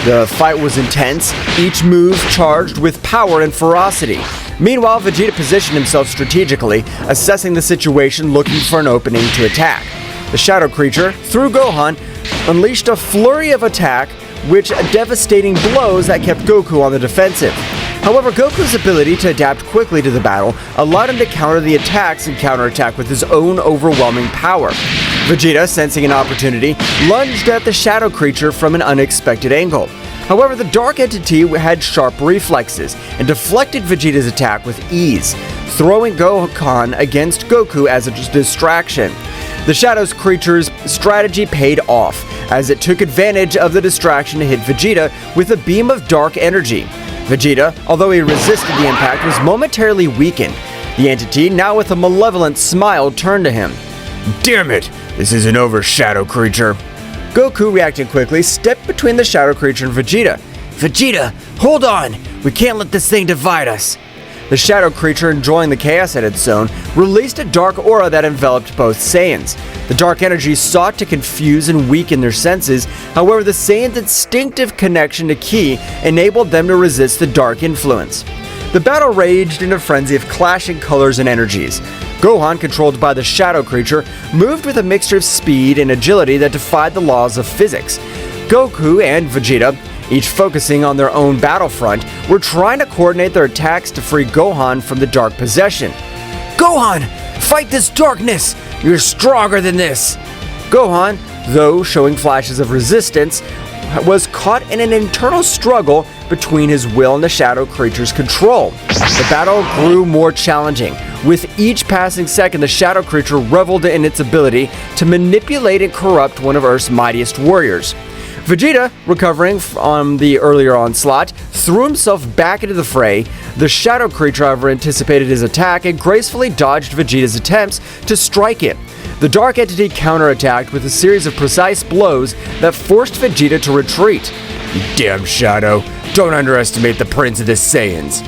The fight was intense, each move charged with power and ferocity. Meanwhile, Vegeta positioned himself strategically, assessing the situation, looking for an opening to attack. The shadow creature, through Gohan, unleashed a flurry of attack, which devastating blows that kept Goku on the defensive. However, Goku's ability to adapt quickly to the battle allowed him to counter the attacks and counterattack with his own overwhelming power. Vegeta, sensing an opportunity, lunged at the shadow creature from an unexpected angle. However, the dark entity had sharp reflexes and deflected Vegeta's attack with ease, throwing Gohan against Goku as a distraction. The Shadows creature's strategy paid off, as it took advantage of the distraction to hit Vegeta with a beam of dark energy. Vegeta, although he resisted the impact, was momentarily weakened. The entity, now with a malevolent smile, turned to him. Damn it! This isn't over, shadow creature. Goku, reacting quickly, stepped between the shadow creature and Vegeta. Vegeta, hold on! We can't let this thing divide us! The shadow creature, enjoying the chaos at its zone, released a dark aura that enveloped both Saiyans. The dark energy sought to confuse and weaken their senses, however the Saiyans' instinctive connection to Ki enabled them to resist the dark influence. The battle raged in a frenzy of clashing colors and energies. Gohan, controlled by the shadow creature, moved with a mixture of speed and agility that defied the laws of physics. Goku and Vegeta, each focusing on their own battlefront, were trying to coordinate their attacks to free Gohan from the dark possession. Gohan, fight this darkness! You're stronger than this! Gohan, though showing flashes of resistance, was caught in an internal struggle between his will and the shadow creature's control. The battle grew more challenging. With each passing second, the shadow creature reveled in its ability to manipulate and corrupt one of Earth's mightiest warriors. Vegeta, recovering from the earlier onslaught, threw himself back into the fray. The shadow creature, however, anticipated his attack and gracefully dodged Vegeta's attempts to strike it. The dark entity counterattacked with a series of precise blows that forced Vegeta to retreat. Damn Shadow, don't underestimate the Prince of the Saiyans.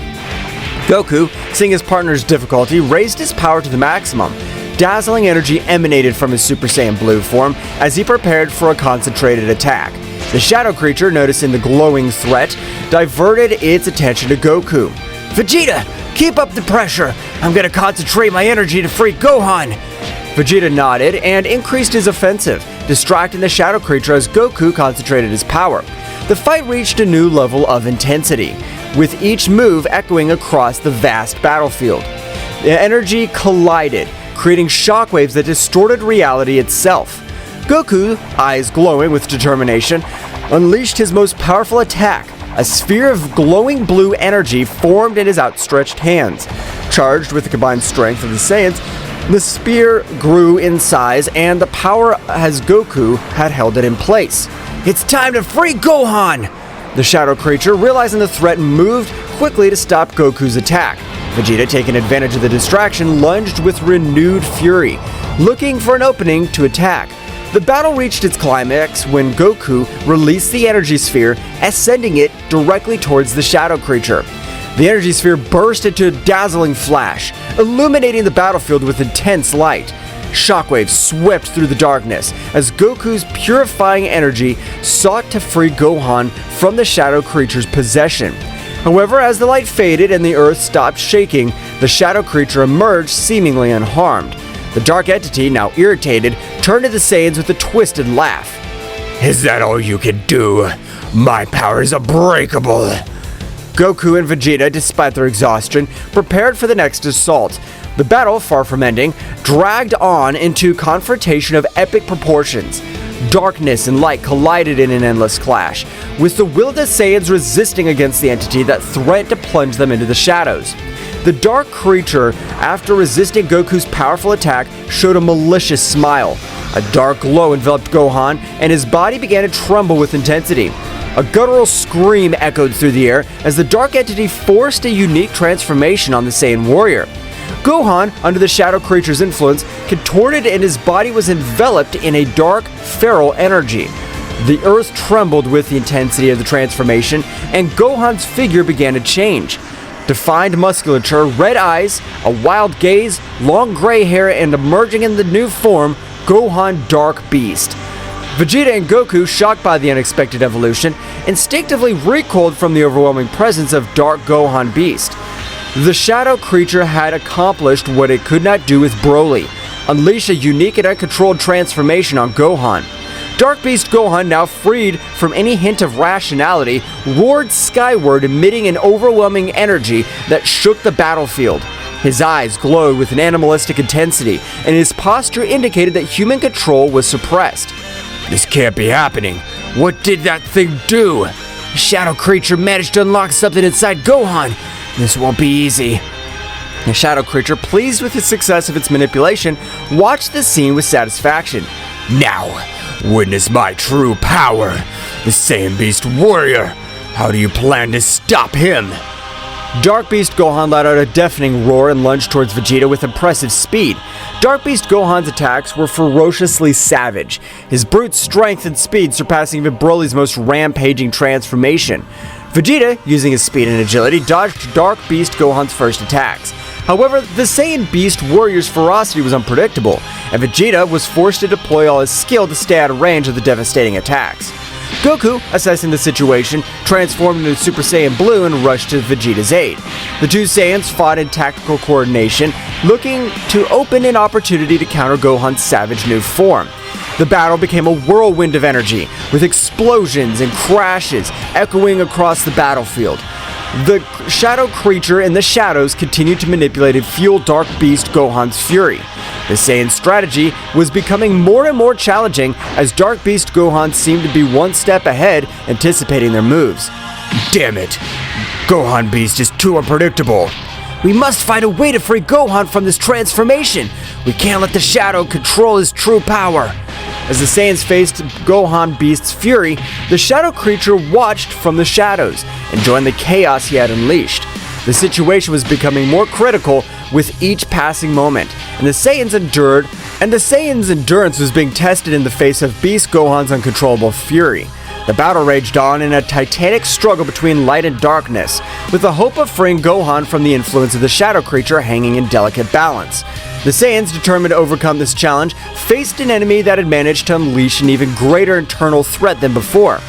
Goku, seeing his partner's difficulty, raised his power to the maximum. Dazzling energy emanated from his Super Saiyan Blue form as he prepared for a concentrated attack. The shadow creature, noticing the glowing threat, diverted its attention to Goku. Vegeta, keep up the pressure! I'm gonna concentrate my energy to free Gohan! Vegeta nodded and increased his offensive, distracting the shadow creature as Goku concentrated his power. The fight reached a new level of intensity, with each move echoing across the vast battlefield. The energy collided, creating shockwaves that distorted reality itself. Goku, eyes glowing with determination, unleashed his most powerful attack. A sphere of glowing blue energy formed in his outstretched hands. Charged with the combined strength of the Saiyans, the spear grew in size and the power as Goku had held it in place. It's time to free Gohan! The shadow creature, realizing the threat, moved quickly to stop Goku's attack. Vegeta, taking advantage of the distraction, lunged with renewed fury, looking for an opening to attack. The battle reached its climax when Goku released the energy sphere, ascending it directly towards the shadow creature. The energy sphere burst into a dazzling flash, illuminating the battlefield with intense light. Shockwaves swept through the darkness as Goku's purifying energy sought to free Gohan from the shadow creature's possession. However, as the light faded and the earth stopped shaking, the shadow creature emerged seemingly unharmed. The dark entity, now irritated, turned to the Saiyans with a twisted laugh. Is that all you can do? My power is unbreakable. Goku and Vegeta, despite their exhaustion, prepared for the next assault. The battle, far from ending, dragged on into confrontation of epic proportions. Darkness and light collided in an endless clash, with the will of the Saiyans resisting against the entity that threatened to plunge them into the shadows. The dark creature, after resisting Goku's powerful attack, showed a malicious smile. A dark glow enveloped Gohan, and his body began to tremble with intensity. A guttural scream echoed through the air as the dark entity forced a unique transformation on the Saiyan warrior. Gohan, under the shadow creature's influence, contorted and his body was enveloped in a dark, feral energy. The earth trembled with the intensity of the transformation, and Gohan's figure began to change. Defined musculature, red eyes, a wild gaze, long gray hair, and emerging in the new form, Gohan Dark Beast. Vegeta and Goku, shocked by the unexpected evolution, instinctively recoiled from the overwhelming presence of Dark Gohan Beast. The shadow creature had accomplished what it could not do with Broly, unleash a unique and uncontrolled transformation on Gohan. Dark Beast Gohan, now freed from any hint of rationality, roared skyward, emitting an overwhelming energy that shook the battlefield. His eyes glowed with an animalistic intensity, and his posture indicated that human control was suppressed. This can't be happening. What did that thing do? The shadow creature managed to unlock something inside Gohan. This won't be easy. The shadow creature, pleased with the success of its manipulation, watched the scene with satisfaction. Now, witness my true power. The Saiyan Beast Warrior. How do you plan to stop him? Dark Beast Gohan let out a deafening roar and lunged towards Vegeta with impressive speed. Dark Beast Gohan's attacks were ferociously savage, his brute strength and speed surpassing even Broly's most rampaging transformation. Vegeta, using his speed and agility, dodged Dark Beast Gohan's first attacks. However, the Saiyan Beast Warrior's ferocity was unpredictable, and Vegeta was forced to deploy all his skill to stay out of range of the devastating attacks. Goku, assessing the situation, transformed into Super Saiyan Blue and rushed to Vegeta's aid. The two Saiyans fought in tactical coordination, looking to open an opportunity to counter Gohan's savage new form. The battle became a whirlwind of energy, with explosions and crashes echoing across the battlefield. The shadow creature in the shadows continued to manipulate and fuel Dark Beast Gohan's fury. The Saiyan strategy was becoming more and more challenging as Dark Beast Gohan seemed to be one step ahead, anticipating their moves. Damn it! Gohan Beast is too unpredictable. We must find a way to free Gohan from this transformation. We can't let the shadow control his true power. As the Saiyans faced Gohan Beast's fury, the shadow creature watched from the shadows, enjoying the chaos he had unleashed. The situation was becoming more critical with each passing moment, and the Saiyans' endurance was being tested in the face of Beast Gohan's uncontrollable fury. The battle raged on in a titanic struggle between light and darkness, with the hope of freeing Gohan from the influence of the shadow creature hanging in delicate balance. The Saiyans, determined to overcome this challenge, faced an enemy that had managed to unleash an even greater internal threat than before.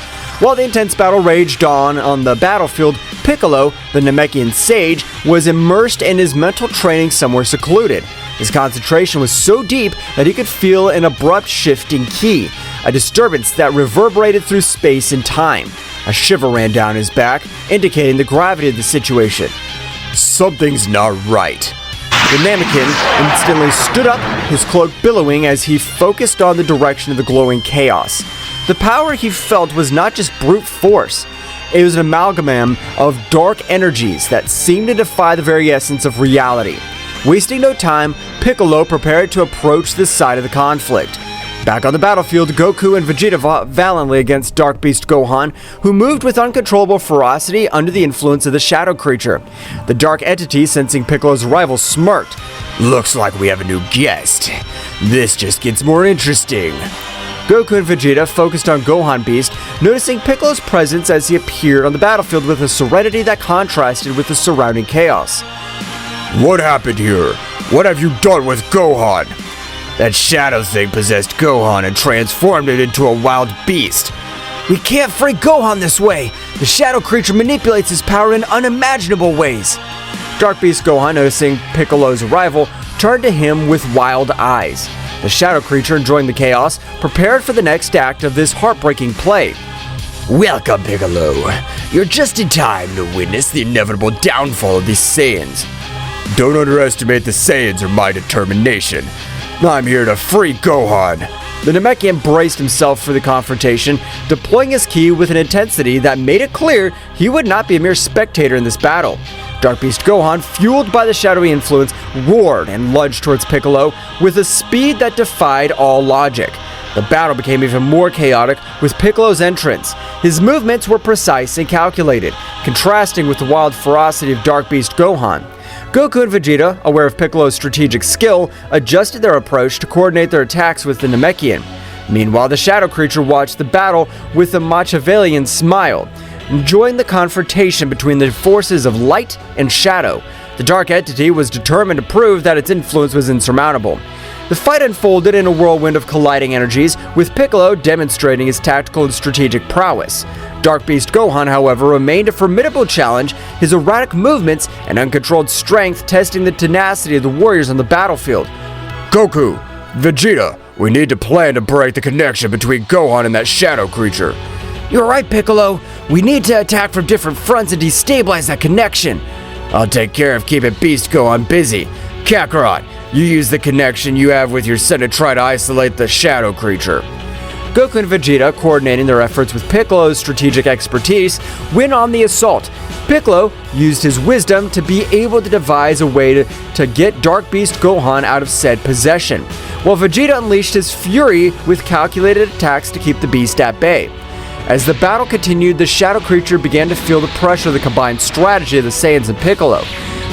While the intense battle raged on the battlefield, Piccolo, the Namekian sage, was immersed in his mental training somewhere secluded. His concentration was so deep that he could feel an abrupt shift in ki, a disturbance that reverberated through space and time. A shiver ran down his back, indicating the gravity of the situation. Something's not right. The Namekian instantly stood up, his cloak billowing as he focused on the direction of the glowing chaos. The power he felt was not just brute force. It was an amalgam of dark energies that seemed to defy the very essence of reality. Wasting no time, Piccolo prepared to approach this side of the conflict. Back on the battlefield, Goku and Vegeta fought valiantly against Dark Beast Gohan, who moved with uncontrollable ferocity under the influence of the Shadow Creature. The Dark Entity, sensing Piccolo's arrival, smirked. "Looks like we have a new guest. This just gets more interesting." Goku and Vegeta focused on Gohan Beast, noticing Piccolo's presence as he appeared on the battlefield with a serenity that contrasted with the surrounding chaos. What happened here? What have you done with Gohan? That shadow thing possessed Gohan and transformed it into a wild beast. We can't free Gohan this way! The shadow creature manipulates his power in unimaginable ways. Dark Beast Gohan, noticing Piccolo's arrival, turned to him with wild eyes. The shadow creature, enjoying the chaos, prepared for the next act of this heartbreaking play. Welcome, Piccolo. You're just in time to witness the inevitable downfall of these Saiyans. Don't underestimate the Saiyans or my determination. I'm here to free Gohan. The Namekian braced himself for the confrontation, deploying his ki with an intensity that made it clear he would not be a mere spectator in this battle. Dark Beast Gohan, fueled by the shadowy influence, roared and lunged towards Piccolo with a speed that defied all logic. The battle became even more chaotic with Piccolo's entrance. His movements were precise and calculated, contrasting with the wild ferocity of Dark Beast Gohan. Goku and Vegeta, aware of Piccolo's strategic skill, adjusted their approach to coordinate their attacks with the Namekian. Meanwhile, the shadow creature watched the battle with a Machiavellian smile, enjoying the confrontation between the forces of light and shadow. The Dark Entity was determined to prove that its influence was insurmountable. The fight unfolded in a whirlwind of colliding energies, with Piccolo demonstrating his tactical and strategic prowess. Dark Beast Gohan, however, remained a formidable challenge, his erratic movements and uncontrolled strength testing the tenacity of the warriors on the battlefield. Goku, Vegeta, we need to plan to break the connection between Gohan and that shadow creature. You're right, Piccolo. We need to attack from different fronts and destabilize that connection. I'll take care of keeping Beast Gohan busy. Kakarot, you use the connection you have with your son to try to isolate the shadow creature. Goku and Vegeta, coordinating their efforts with Piccolo's strategic expertise, went on the assault. Piccolo used his wisdom to be able to devise a way to get Dark Beast Gohan out of said possession, while Vegeta unleashed his fury with calculated attacks to keep the beast at bay. As the battle continued, the shadow creature began to feel the pressure of the combined strategy of the Saiyans and Piccolo.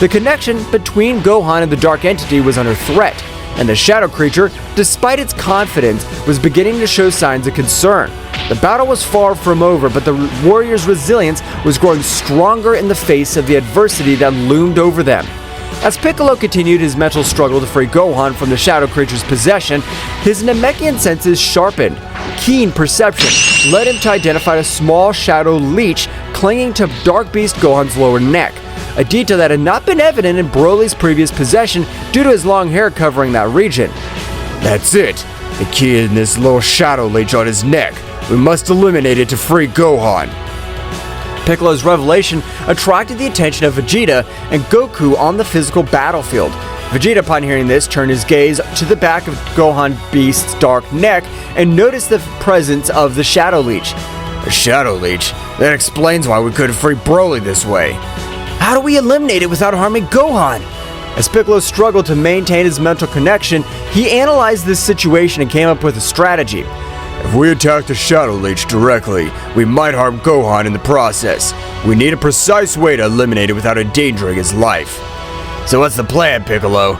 The connection between Gohan and the Dark Entity was under threat, and the shadow creature, despite its confidence, was beginning to show signs of concern. The battle was far from over, but the warriors' resilience was growing stronger in the face of the adversity that loomed over them. As Piccolo continued his mental struggle to free Gohan from the shadow creature's possession, his Namekian senses sharpened. Keen perception led him to identify a small shadow leech clinging to Dark Beast Gohan's lower neck, a detail that had not been evident in Broly's previous possession due to his long hair covering that region. That's it. The key in this little shadow leech on his neck. We must eliminate it to free Gohan. Piccolo's revelation attracted the attention of Vegeta and Goku on the physical battlefield. Vegeta, upon hearing this, turned his gaze to the back of Gohan Beast's dark neck and noticed the presence of the Shadow Leech. A Shadow Leech? That explains why we couldn't free Broly this way. How do we eliminate it without harming Gohan? As Piccolo struggled to maintain his mental connection, he analyzed this situation and came up with a strategy. If we attack the Shadow Leech directly, we might harm Gohan in the process. We need a precise way to eliminate it without endangering his life. So what's the plan, Piccolo?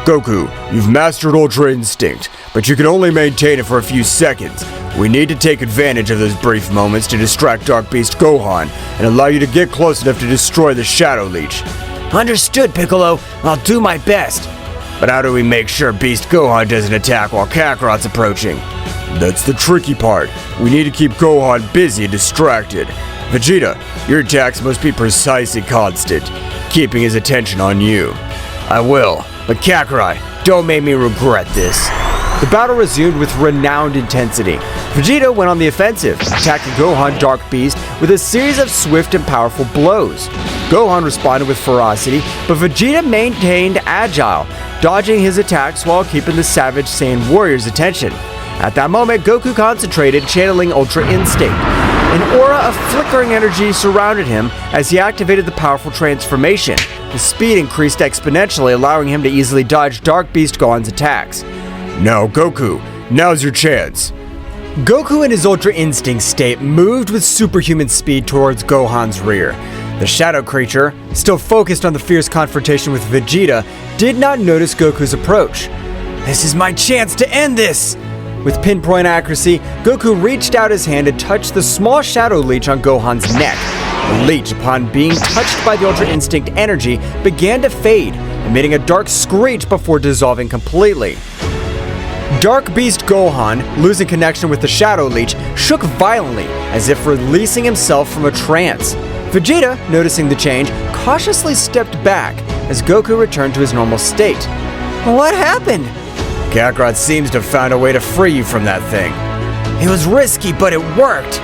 Goku, you've mastered Ultra Instinct, but you can only maintain it for a few seconds. We need to take advantage of those brief moments to distract Dark Beast Gohan and allow you to get close enough to destroy the Shadow Leech. Understood, Piccolo. I'll do my best. But how do we make sure Beast Gohan doesn't attack while Kakarot's approaching? That's the tricky part. We need to keep Gohan busy and distracted. Vegeta, your attacks must be precise and constant, keeping his attention on you. I will, but Kakarot, don't make me regret this. The battle resumed with renowned intensity. Vegeta went on the offensive, attacking Gohan Dark Beast with a series of swift and powerful blows. Gohan responded with ferocity, but Vegeta maintained agile, dodging his attacks while keeping the savage Saiyan warrior's attention. At that moment, Goku concentrated, channeling Ultra Instinct. An aura of flickering energy surrounded him as he activated the powerful transformation. His speed increased exponentially, allowing him to easily dodge Dark Beast Gohan's attacks. Now, Goku, Now's your chance. Goku in his Ultra Instinct state moved with superhuman speed towards Gohan's rear. The shadow creature, still focused on the fierce confrontation with Vegeta, did not notice Goku's approach. This is my chance to end this! With pinpoint accuracy, Goku reached out his hand and touched the small shadow leech on Gohan's neck. The leech, upon being touched by the Ultra Instinct energy, began to fade, emitting a dark screech before dissolving completely. Dark Beast Gohan, losing connection with the Shadow Leech, shook violently, as if releasing himself from a trance. Vegeta, noticing the change, cautiously stepped back as Goku returned to his normal state. What happened? Kakarot seems to have found a way to free you from that thing. It was risky, but it worked.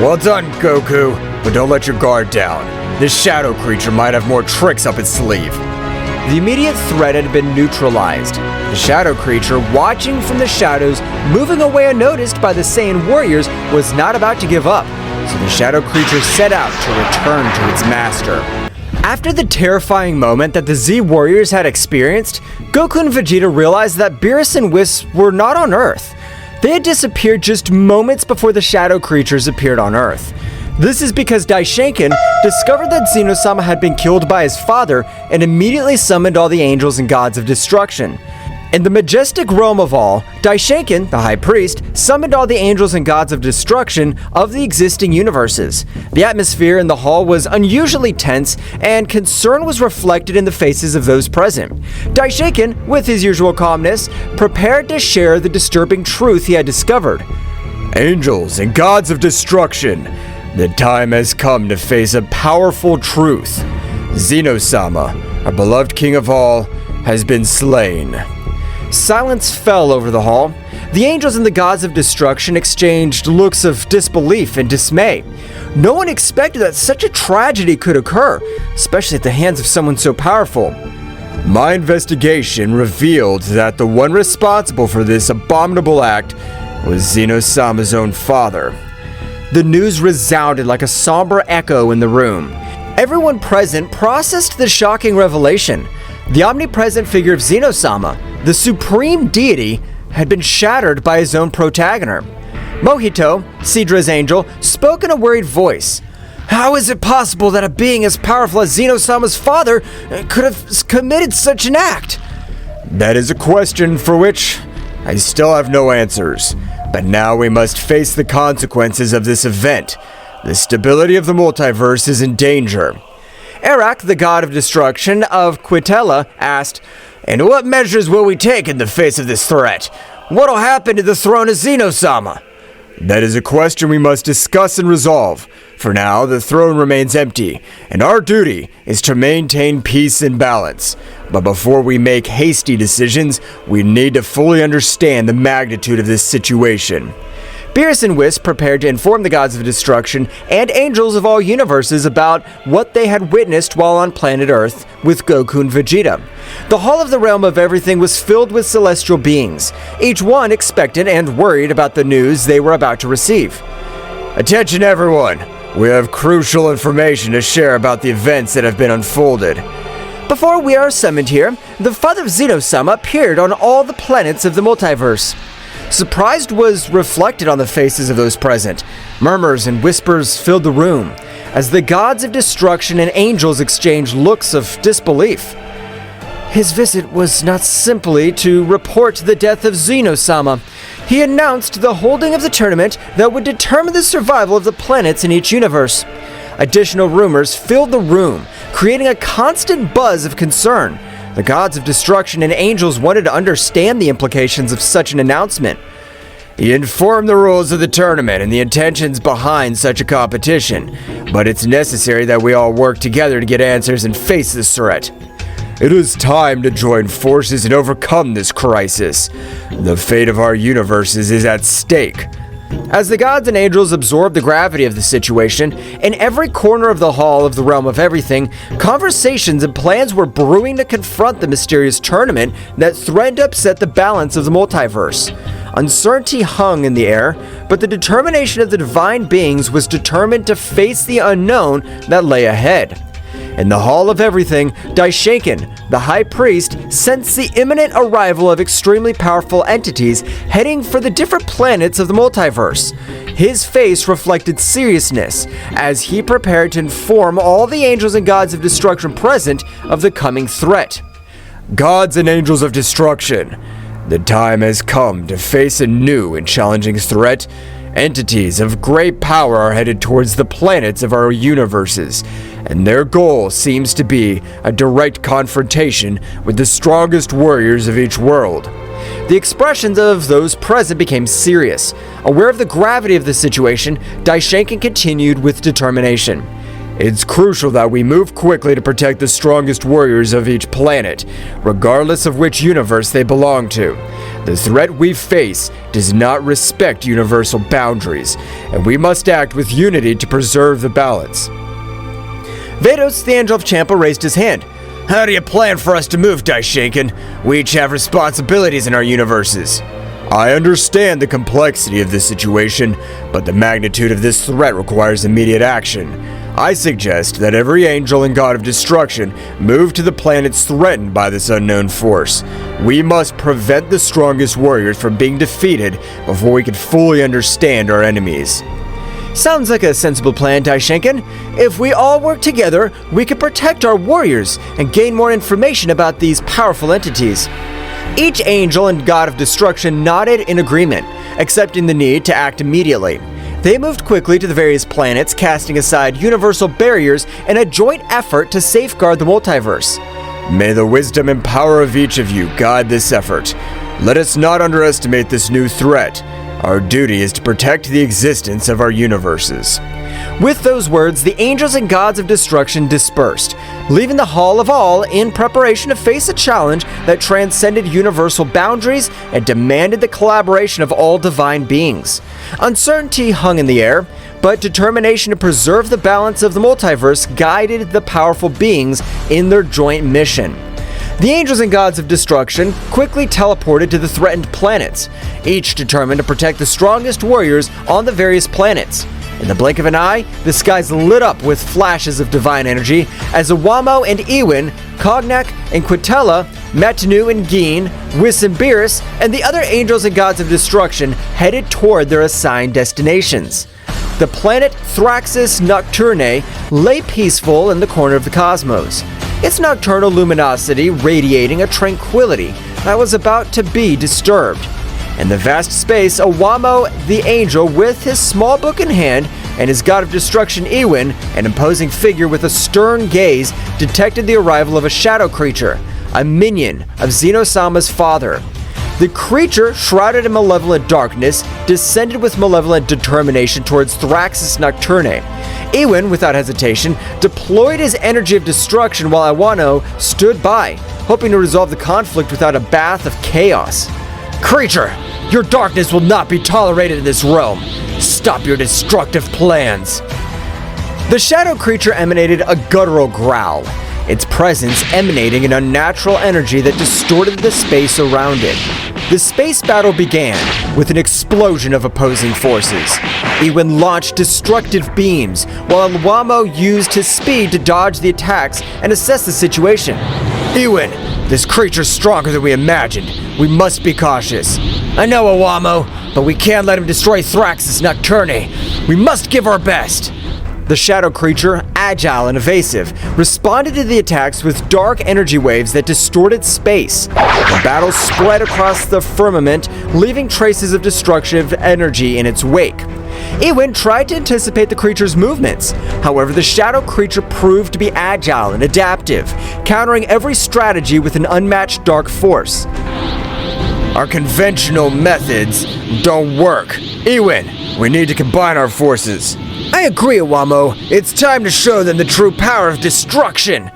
Well done, Goku, but don't let your guard down. This shadow creature might have more tricks up its sleeve. The immediate threat had been neutralized. The shadow creature, watching from the shadows, moving away unnoticed by the Saiyan warriors, was not about to give up, so the shadow creature set out to return to its master. After the terrifying moment that the Z warriors had experienced, Goku and Vegeta realized that Beerus and Whis were not on Earth. They had disappeared just moments before the shadow creatures appeared on Earth. This is because Daishinkan discovered that Xeno-sama had been killed by his father and immediately summoned all the angels and gods of destruction. In the majestic realm of all, Daishinkan, the high priest, summoned all the angels and gods of destruction of the existing universes. The atmosphere in the hall was unusually tense, and concern was reflected in the faces of those present. Daishinkan, with his usual calmness, prepared to share the disturbing truth he had discovered. Angels and gods of destruction, the time has come to face a powerful truth. Xeno-sama, our beloved king of all, has been slain. Silence fell over the hall. The angels and the gods of destruction exchanged looks of disbelief and dismay. No one expected that such a tragedy could occur, especially at the hands of someone so powerful. My investigation revealed that the one responsible for this abominable act was Xeno-sama's own father. The news resounded like a somber echo in the room. Everyone present processed the shocking revelation. The omnipresent figure of Xeno-sama, the supreme deity, had been shattered by his own protagonist. Mohito, Sidra's angel, spoke in a worried voice. How is it possible that a being as powerful as Xeno-sama's father could have committed such an act? That is a question for which I still have no answers. But now we must face the consequences of this event. The stability of the multiverse is in danger. Arak, the god of destruction of Quitella, asked, "And what measures will we take in the face of this threat? What'll happen to the throne of Xeno-sama?" That is a question we must discuss and resolve. For now, the throne remains empty, and our duty is to maintain peace and balance. But before we make hasty decisions, we need to fully understand the magnitude of this situation. Beerus and Whis prepared to inform the gods of destruction and angels of all universes about what they had witnessed while on planet Earth with Goku and Vegeta. The Hall of the Realm of Everything was filled with celestial beings, each one expectant and worried about the news they were about to receive. Attention everyone! We have crucial information to share about the events that have been unfolded. Before we are summoned here, the father of Xeno-sama appeared on all the planets of the multiverse. Surprise was reflected on the faces of those present. Murmurs and whispers filled the room, as the gods of destruction and angels exchanged looks of disbelief. His visit was not simply to report the death of Xeno-sama. He announced the holding of the tournament that would determine the survival of the planets in each universe. Additional rumors filled the room, creating a constant buzz of concern. The gods of destruction and angels wanted to understand the implications of such an announcement. He informed the rules of the tournament and the intentions behind such a competition, but it's necessary that we all work together to get answers and face this threat. It is time to join forces and overcome this crisis. The fate of our universes is at stake. As the gods and angels absorbed the gravity of the situation, in every corner of the Hall of the Realm of Everything, conversations and plans were brewing to confront the mysterious tournament that threatened to upset the balance of the multiverse. Uncertainty hung in the air, but the determination of the divine beings was determined to face the unknown that lay ahead. In the Hall of Everything, Daishinkan, the High Priest, sensed the imminent arrival of extremely powerful entities heading for the different planets of the multiverse. His face reflected seriousness as he prepared to inform all the angels and gods of destruction present of the coming threat. Gods and angels of destruction, the time has come to face a new and challenging threat. Entities of great power are headed towards the planets of our universes, and their goal seems to be a direct confrontation with the strongest warriors of each world. The expressions of those present became serious. Aware of the gravity of the situation, Daishinkan continued with determination. It's crucial that we move quickly to protect the strongest warriors of each planet, regardless of which universe they belong to. The threat we face does not respect universal boundaries, and we must act with unity to preserve the balance. Vados, the Angel of Champa, raised his hand. How do you plan for us to move, Daishinkan? We each have responsibilities in our universes. I understand the complexity of this situation, but the magnitude of this threat requires immediate action. I suggest that every angel and god of destruction move to the planets threatened by this unknown force. We must prevent the strongest warriors from being defeated before we can fully understand our enemies. Sounds like a sensible plan, Daishinkan. If we all work together, we can protect our warriors and gain more information about these powerful entities. Each angel and god of destruction nodded in agreement, accepting the need to act immediately. They moved quickly to the various planets, casting aside universal barriers in a joint effort to safeguard the multiverse. May the wisdom and power of each of you guide this effort. Let us not underestimate this new threat. Our duty is to protect the existence of our universes. With those words, the angels and gods of destruction dispersed, leaving the Hall of All in preparation to face a challenge that transcended universal boundaries and demanded the collaboration of all divine beings. Uncertainty hung in the air, but determination to preserve the balance of the multiverse guided the powerful beings in their joint mission. The angels and gods of destruction quickly teleported to the threatened planets, each determined to protect the strongest warriors on the various planets. In the blink of an eye, the skies lit up with flashes of divine energy as Awamo and Ewin, Cognac and Quitella, Matanu and Geen, Wissambiris, and the other angels and gods of destruction headed toward their assigned destinations. The planet Thraxis Nocturnae lay peaceful in the corner of the cosmos, its nocturnal luminosity radiating a tranquility that was about to be disturbed. In the vast space, Awamo the angel, with his small book in hand, and his god of destruction Ewin, an imposing figure with a stern gaze, detected the arrival of a shadow creature, a minion of Xenosama's father. The creature, shrouded in malevolent darkness, descended with malevolent determination towards Thraxis Nocturnae. Ewin, without hesitation, deployed his energy of destruction while Awano stood by, hoping to resolve the conflict without a bath of chaos. Creature, your darkness will not be tolerated in this realm. Stop your destructive plans. The shadow creature emanated a guttural growl, its presence emanating an unnatural energy that distorted the space around it. The space battle began with an explosion of opposing forces. Ewin launched destructive beams, while Awamo used his speed to dodge the attacks and assess the situation. Ewin, this creature's stronger than we imagined. We must be cautious. I know, Awamo, but we can't let him destroy Thraxis Nocturnae. We must give our best. The shadow creature, agile and evasive, responded to the attacks with dark energy waves that distorted space. The battle spread across the firmament, leaving traces of destructive energy in its wake. Ewin tried to anticipate the creature's movements. However, the shadow creature proved to be agile and adaptive, countering every strategy with an unmatched dark force. Our conventional methods don't work. Ewin, we need to combine our forces. I agree, Awamo. It's time to show them the true power of destruction.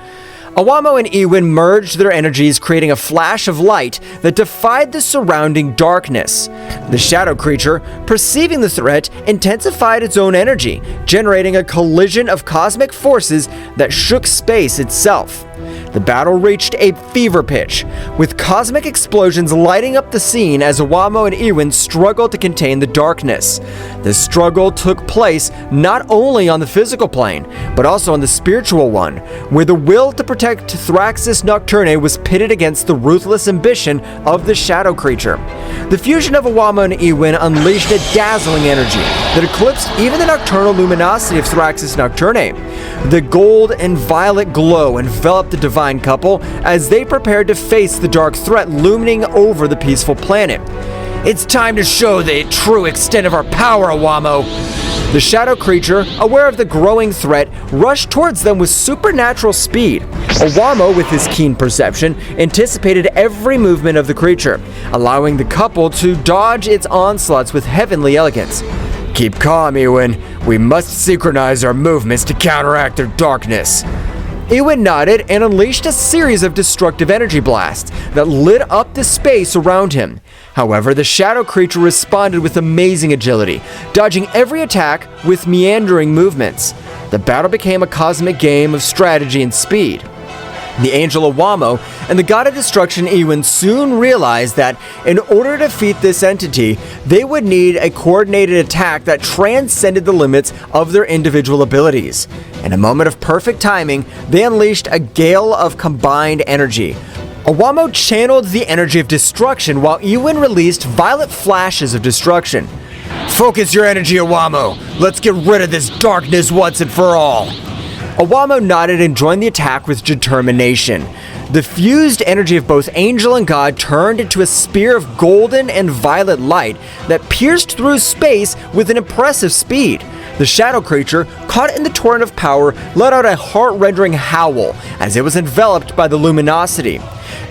Awamo and Ewin merged their energies, creating a flash of light that defied the surrounding darkness. The shadow creature, perceiving the threat, intensified its own energy, generating a collision of cosmic forces that shook space itself. The battle reached a fever pitch, with cosmic explosions lighting up the scene as Awamo and Ewin struggled to contain the darkness. The struggle took place not only on the physical plane, but also on the spiritual one, where the will to protect Thraxis Nocturne was pitted against the ruthless ambition of the shadow creature. The fusion of Awamo and Ewin unleashed a dazzling energy that eclipsed even the nocturnal luminosity of Thraxis Nocturne. The gold and violet glow enveloped the divine couple as they prepared to face the dark threat looming over the peaceful planet. "It's time to show the true extent of our power, Awamo!" The shadow creature, aware of the growing threat, rushed towards them with supernatural speed. Awamo, with his keen perception, anticipated every movement of the creature, allowing the couple to dodge its onslaughts with heavenly elegance. "Keep calm, Ewin. We must synchronize our movements to counteract their darkness." Ewin nodded and unleashed a series of destructive energy blasts that lit up the space around him. However, the shadow creature responded with amazing agility, dodging every attack with meandering movements. The battle became a cosmic game of strategy and speed. The angel Awamo and the god of destruction Ewin soon realized that in order to defeat this entity, they would need a coordinated attack that transcended the limits of their individual abilities. In a moment of perfect timing, they unleashed a gale of combined energy. Awamo channeled the energy of destruction while Ewin released violet flashes of destruction. "Focus your energy, Awamo. Let's get rid of this darkness once and for all." Awamo nodded and joined the attack with determination. The fused energy of both angel and god turned into a spear of golden and violet light that pierced through space with an impressive speed. The shadow creature, caught in the torrent of power, let out a heart-rending howl as it was enveloped by the luminosity.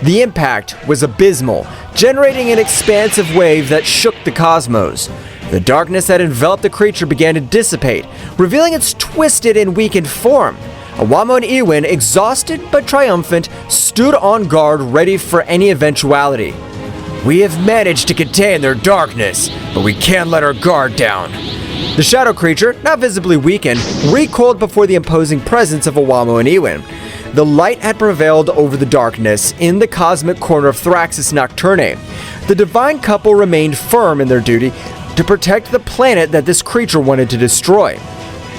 The impact was abysmal, generating an expansive wave that shook the cosmos. The darkness that enveloped the creature began to dissipate, revealing its twisted and weakened form. Awamo and Ewin, exhausted but triumphant, stood on guard ready for any eventuality. "We have managed to contain their darkness, but we can't let our guard down." The shadow creature, now visibly weakened, recoiled before the imposing presence of Awamo and Ewin. The light had prevailed over the darkness in the cosmic corner of Thraxis Nocturne. The divine couple remained firm in their duty to protect the planet that this creature wanted to destroy.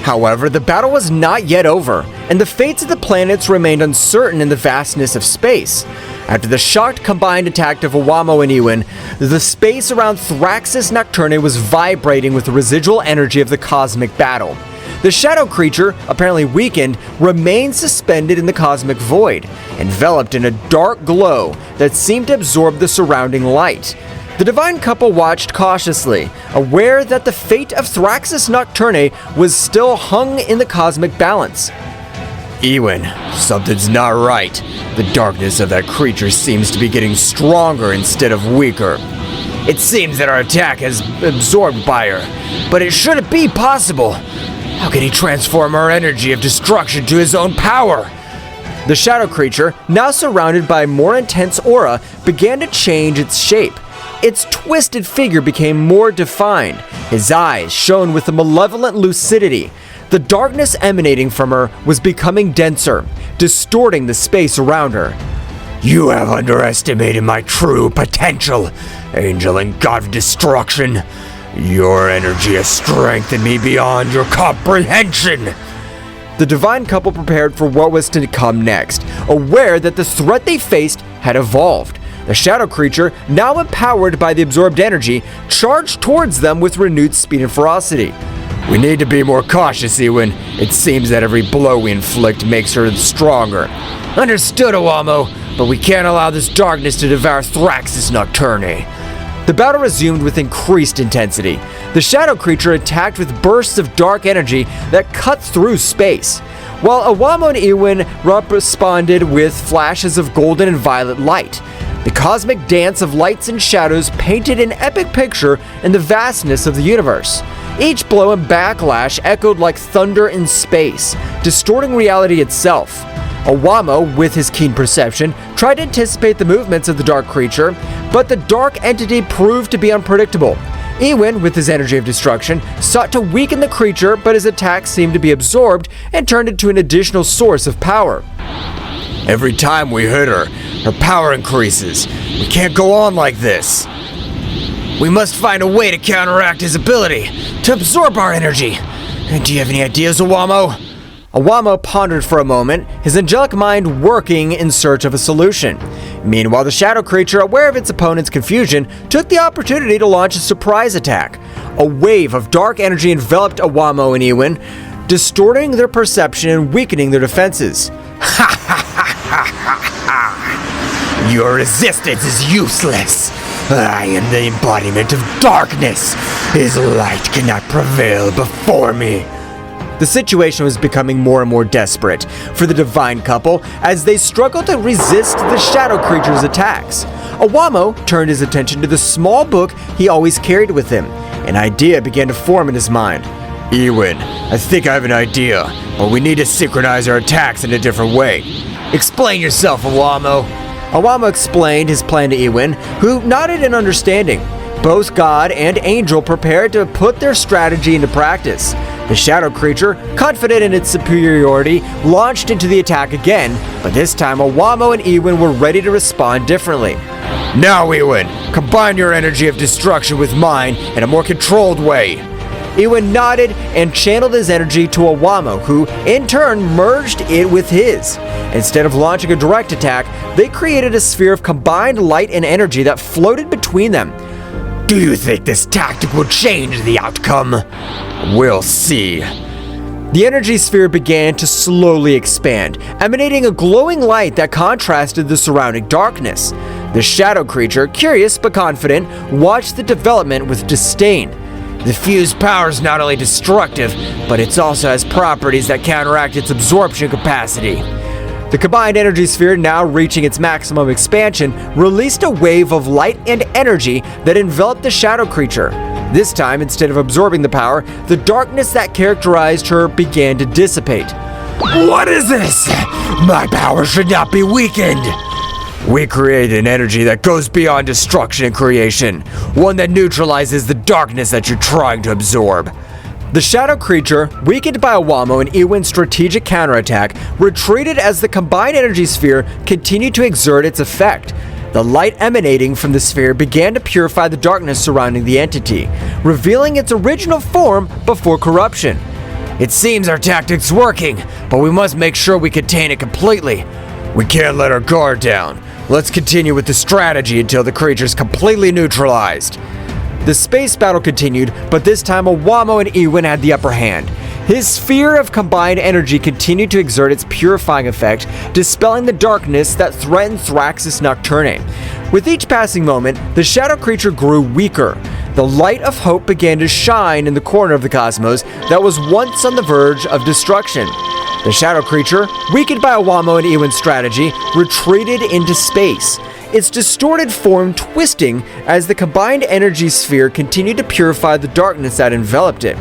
However, the battle was not yet over, and the fates of the planets remained uncertain in the vastness of space. After the shocked combined attack of Awamo and Ewin, the space around Thraxis Nocturne was vibrating with the residual energy of the cosmic battle. The shadow creature, apparently weakened, remained suspended in the cosmic void, enveloped in a dark glow that seemed to absorb the surrounding light. The divine couple watched cautiously, aware that the fate of Thraxis Nocturne was still hung in the cosmic balance. "Ewin, something's not right. The darkness of that creature seems to be getting stronger instead of weaker. It seems that our attack has absorbed by her, but it shouldn't be possible. How can he transform our energy of destruction to his own power?" The shadow creature, now surrounded by a more intense aura, began to change its shape. Its twisted figure became more defined. His eyes shone with a malevolent lucidity. The darkness emanating from her was becoming denser, distorting the space around her. "You have underestimated my true potential, angel and god of destruction. Your energy has strengthened me beyond your comprehension." The divine couple prepared for what was to come next, aware that the threat they faced had evolved. The shadow creature, now empowered by the absorbed energy, charged towards them with renewed speed and ferocity. "We need to be more cautious, Ewin. It seems that every blow we inflict makes her stronger." "Understood, Awamo, but we can't allow this darkness to devour Thraxis Nocturne." The battle resumed with increased intensity. The shadow creature attacked with bursts of dark energy that cut through space, while Awamo and Ewin responded with flashes of golden and violet light. The cosmic dance of lights and shadows painted an epic picture in the vastness of the universe. Each blow and backlash echoed like thunder in space, distorting reality itself. Owamo, with his keen perception, tried to anticipate the movements of the dark creature, but the dark entity proved to be unpredictable. Ewin, with his energy of destruction, sought to weaken the creature, but his attacks seemed to be absorbed and turned into an additional source of power. Every time we hit her, her power increases. We can't go on like this. We must find a way to counteract his ability to absorb our energy. Do you have any ideas, Owamo? Owamo pondered for a moment, his angelic mind working in search of a solution. Meanwhile, the shadow creature, aware of its opponent's confusion, took the opportunity to launch a surprise attack. A wave of dark energy enveloped Owamo and Ewin, distorting their perception and weakening their defenses. Your resistance is useless. I am the embodiment of darkness. His light cannot prevail before me. The situation was becoming more and more desperate for the divine couple as they struggled to resist the shadow creature's attacks. Owamo turned his attention to the small book he always carried with him. An idea began to form in his mind. Ewin, I think I have an idea, but we need to synchronize our attacks in a different way. Explain yourself, Owamo. Owamo explained his plan to Ewin, who nodded in understanding. Both God and Angel prepared to put their strategy into practice. The shadow creature, confident in its superiority, launched into the attack again, but this time Owamo and Ewin were ready to respond differently. Now, Ewin, combine your energy of destruction with mine in a more controlled way. Ewin nodded and channeled his energy to Owamo, who, in turn, merged it with his. Instead of launching a direct attack, they created a sphere of combined light and energy that floated between them. Do you think this tactic will change the outcome? We'll see. The energy sphere began to slowly expand, emanating a glowing light that contrasted the surrounding darkness. The shadow creature, curious but confident, watched the development with disdain. The fused power is not only destructive, but it also has properties that counteract its absorption capacity. The combined energy sphere, now reaching its maximum expansion, released a wave of light and energy that enveloped the shadow creature. This time, instead of absorbing the power, the darkness that characterized her began to dissipate. What is this? My power should not be weakened. We create an energy that goes beyond destruction and creation, one that neutralizes the darkness that you're trying to absorb. The shadow creature, weakened by Owamo and Ewin's strategic counterattack, retreated as the combined energy sphere continued to exert its effect. The light emanating from the sphere began to purify the darkness surrounding the entity, revealing its original form before corruption. It seems our tactic's working, but we must make sure we contain it completely. We can't let our guard down. Let's continue with the strategy until the creature's completely neutralized. The space battle continued, but this time Owamo and Ewin had the upper hand. His sphere of combined energy continued to exert its purifying effect, dispelling the darkness that threatened Thraxis Nocturne. With each passing moment, the shadow creature grew weaker. The light of hope began to shine in the corner of the cosmos that was once on the verge of destruction. The shadow creature, weakened by Owamo and Ewin's strategy, retreated into space, its distorted form twisting as the combined energy sphere continued to purify the darkness that enveloped it.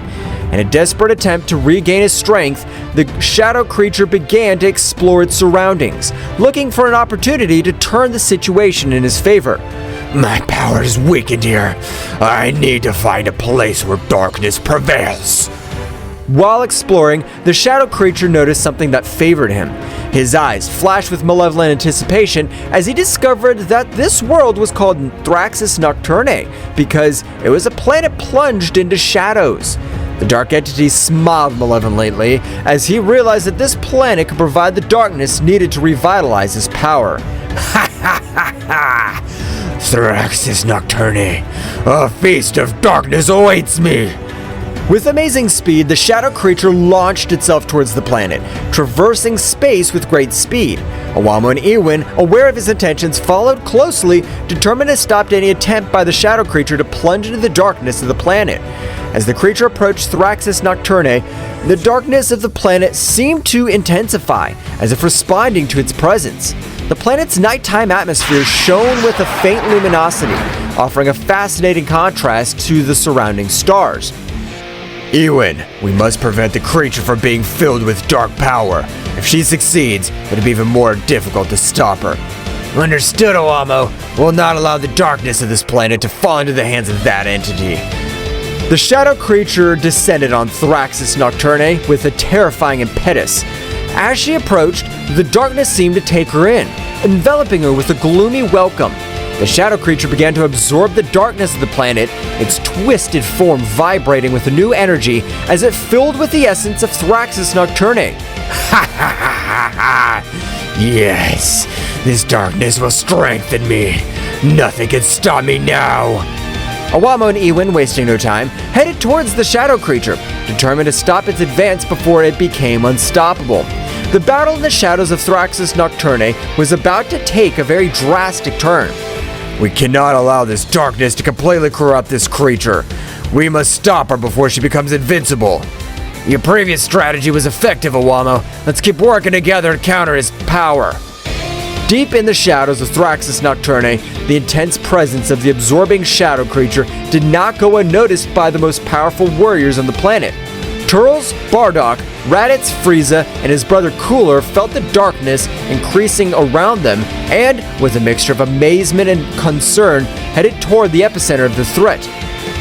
In a desperate attempt to regain his strength, the shadow creature began to explore its surroundings, looking for an opportunity to turn the situation in his favor. My power is weakened here. I need to find a place where darkness prevails. While exploring, the shadow creature noticed something that favored him. His eyes flashed with malevolent anticipation as he discovered that this world was called Thraxis Nocturne because it was a planet plunged into shadows. The dark entity smiled malevolently as he realized that this planet could provide the darkness needed to revitalize his power. Ha ha ha ha! Thraxis Nocturne, a feast of darkness awaits me! With amazing speed, the shadow creature launched itself towards the planet, traversing space with great speed. Owamo and Ewin, aware of his intentions, followed closely, determined to stop any attempt by the shadow creature to plunge into the darkness of the planet. As the creature approached Thraxis Nocturne, the darkness of the planet seemed to intensify, as if responding to its presence. The planet's nighttime atmosphere shone with a faint luminosity, offering a fascinating contrast to the surrounding stars. Ewin, we must prevent the creature from being filled with dark power. If she succeeds, it'll be even more difficult to stop her. Understood, Owamo. We'll not allow the darkness of this planet to fall into the hands of that entity. The shadow creature descended on Thraxis Nocturne with a terrifying impetus. As she approached, the darkness seemed to take her in, enveloping her with a gloomy welcome. The shadow creature began to absorb the darkness of the planet, its twisted form vibrating with a new energy as it filled with the essence of Thraxis Nocturne. Ha ha ha ha ha! Yes, this darkness will strengthen me. Nothing can stop me now. Owamo and Ewan, wasting no time, headed towards the shadow creature, determined to stop its advance before it became unstoppable. The battle in the shadows of Thraxis Nocturne was about to take a very drastic turn. We cannot allow this darkness to completely corrupt this creature. We must stop her before she becomes invincible. Your previous strategy was effective, Owamo. Let's keep working together to counter his power. Deep in the shadows of Thraxis Nocturne, the intense presence of the absorbing shadow creature did not go unnoticed by the most powerful warriors on the planet. Turles, Bardock, Raditz, Frieza, and his brother Cooler felt the darkness increasing around them and, with a mixture of amazement and concern, headed toward the epicenter of the threat.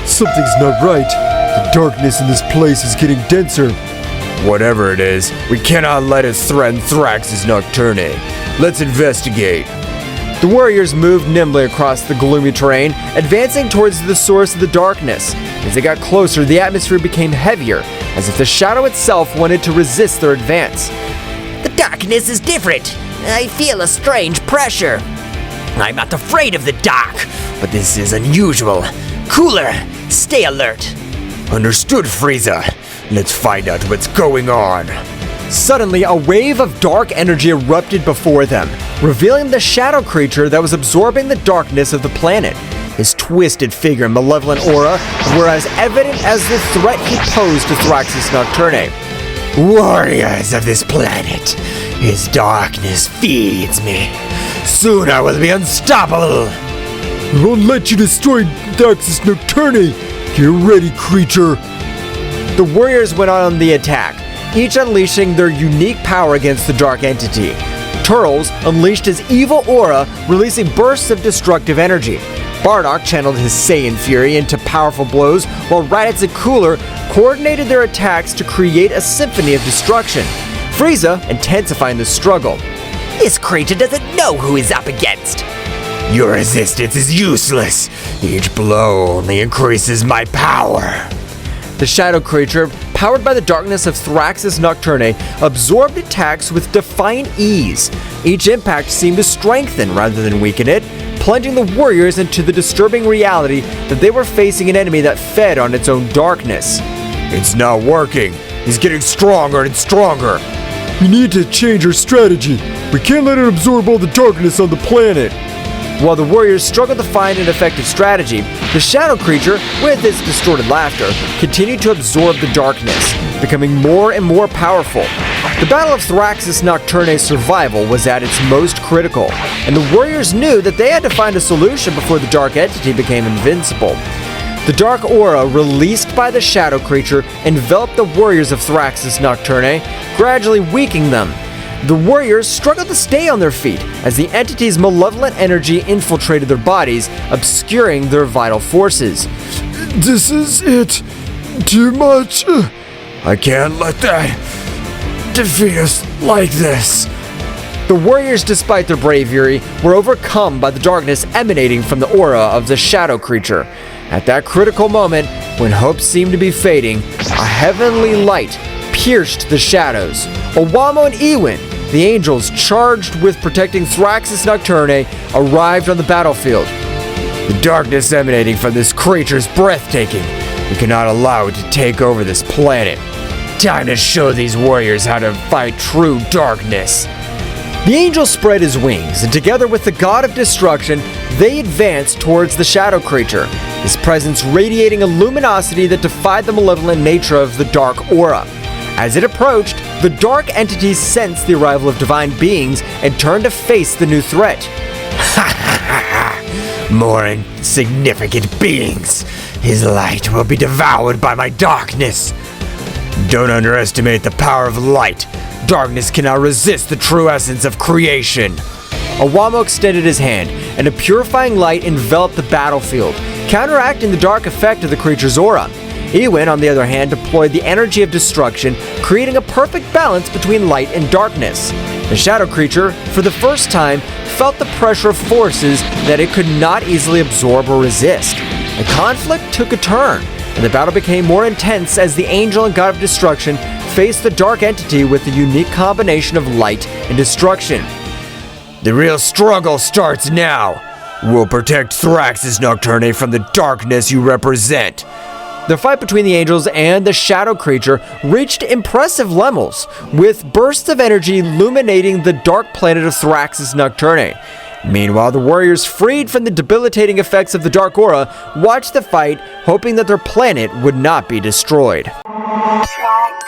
Something's not right. The darkness in this place is getting denser. Whatever it is, we cannot let it threaten Thraxis Nocturne. Let's investigate. The warriors moved nimbly across the gloomy terrain, advancing towards the source of the darkness. As they got closer, the atmosphere became heavier, as if the shadow itself wanted to resist their advance. The darkness is different. I feel a strange pressure. I'm not afraid of the dark, but this is unusual. Cooler, stay alert. Understood, Frieza. Let's find out what's going on. Suddenly, a wave of dark energy erupted before them, revealing the shadow creature that was absorbing the darkness of the planet. His twisted figure and malevolent aura were as evident as the threat he posed to Thraxis Nocturne. Warriors of this planet, his darkness feeds me. Soon I will be unstoppable. We won't let you destroy Thraxis Nocturne. Get ready, creature. The warriors went on the attack, each unleashing their unique power against the dark entity. Turles unleashed his evil aura, releasing bursts of destructive energy. Bardock channeled his Saiyan fury into powerful blows, while Raditz and Cooler coordinated their attacks to create a symphony of destruction. Frieza intensifying the struggle. This creature doesn't know who he's up against. Your resistance is useless. Each blow only increases my power. The shadow creature, powered by the darkness of Thraxis Nocturne, absorbed attacks with defiant ease. Each impact seemed to strengthen rather than weaken it, plunging the warriors into the disturbing reality that they were facing an enemy that fed on its own darkness. It's not working. He's getting stronger and stronger. We need to change our strategy. We can't let it absorb all the darkness on the planet. While the warriors struggled to find an effective strategy, the shadow creature, with its distorted laughter, continued to absorb the darkness, becoming more and more powerful. The Battle of Thraxis Nocturne's survival was at its most critical, and the warriors knew that they had to find a solution before the dark entity became invincible. The dark aura released by the shadow creature enveloped the warriors of Thraxis Nocturne, gradually weakening them. The warriors struggled to stay on their feet as the entity's malevolent energy infiltrated their bodies, obscuring their vital forces. This is it. Too much. I can't let that defeat us like this. The warriors, despite their bravery, were overcome by the darkness emanating from the aura of the shadow creature. At that critical moment, when hope seemed to be fading, a heavenly light pierced the shadows. Owamo and Ewan, the angels charged with protecting Thraxis Nocturne, arrived on the battlefield. The darkness emanating from this creature is breathtaking. We cannot allow it to take over this planet. Time to show these warriors how to fight true darkness. The angel spread his wings, and together with the god of destruction, they advanced towards the shadow creature, his presence radiating a luminosity that defied the malevolent nature of the dark aura. As it approached, the dark entities sensed the arrival of divine beings and turned to face the new threat. More insignificant beings. His light will be devoured by my darkness. Don't underestimate the power of light. Darkness cannot resist the true essence of creation. Awamo extended his hand, and a purifying light enveloped the battlefield, counteracting the dark effect of the creature's aura. Ewin, on the other hand, deployed the energy of destruction, creating a perfect balance between light and darkness. The shadow creature, for the first time, felt the pressure of forces that it could not easily absorb or resist. The conflict took a turn, and the battle became more intense as the angel and god of destruction faced the dark entity with the unique combination of light and destruction. The real struggle starts now. We'll protect Thrax's Nocturne from the darkness you represent. The fight between the angels and the shadow creature reached impressive levels, with bursts of energy illuminating the dark planet of Thrax's Nocturne. Meanwhile, the warriors, freed from the debilitating effects of the dark aura, watched the fight, hoping that their planet would not be destroyed. Track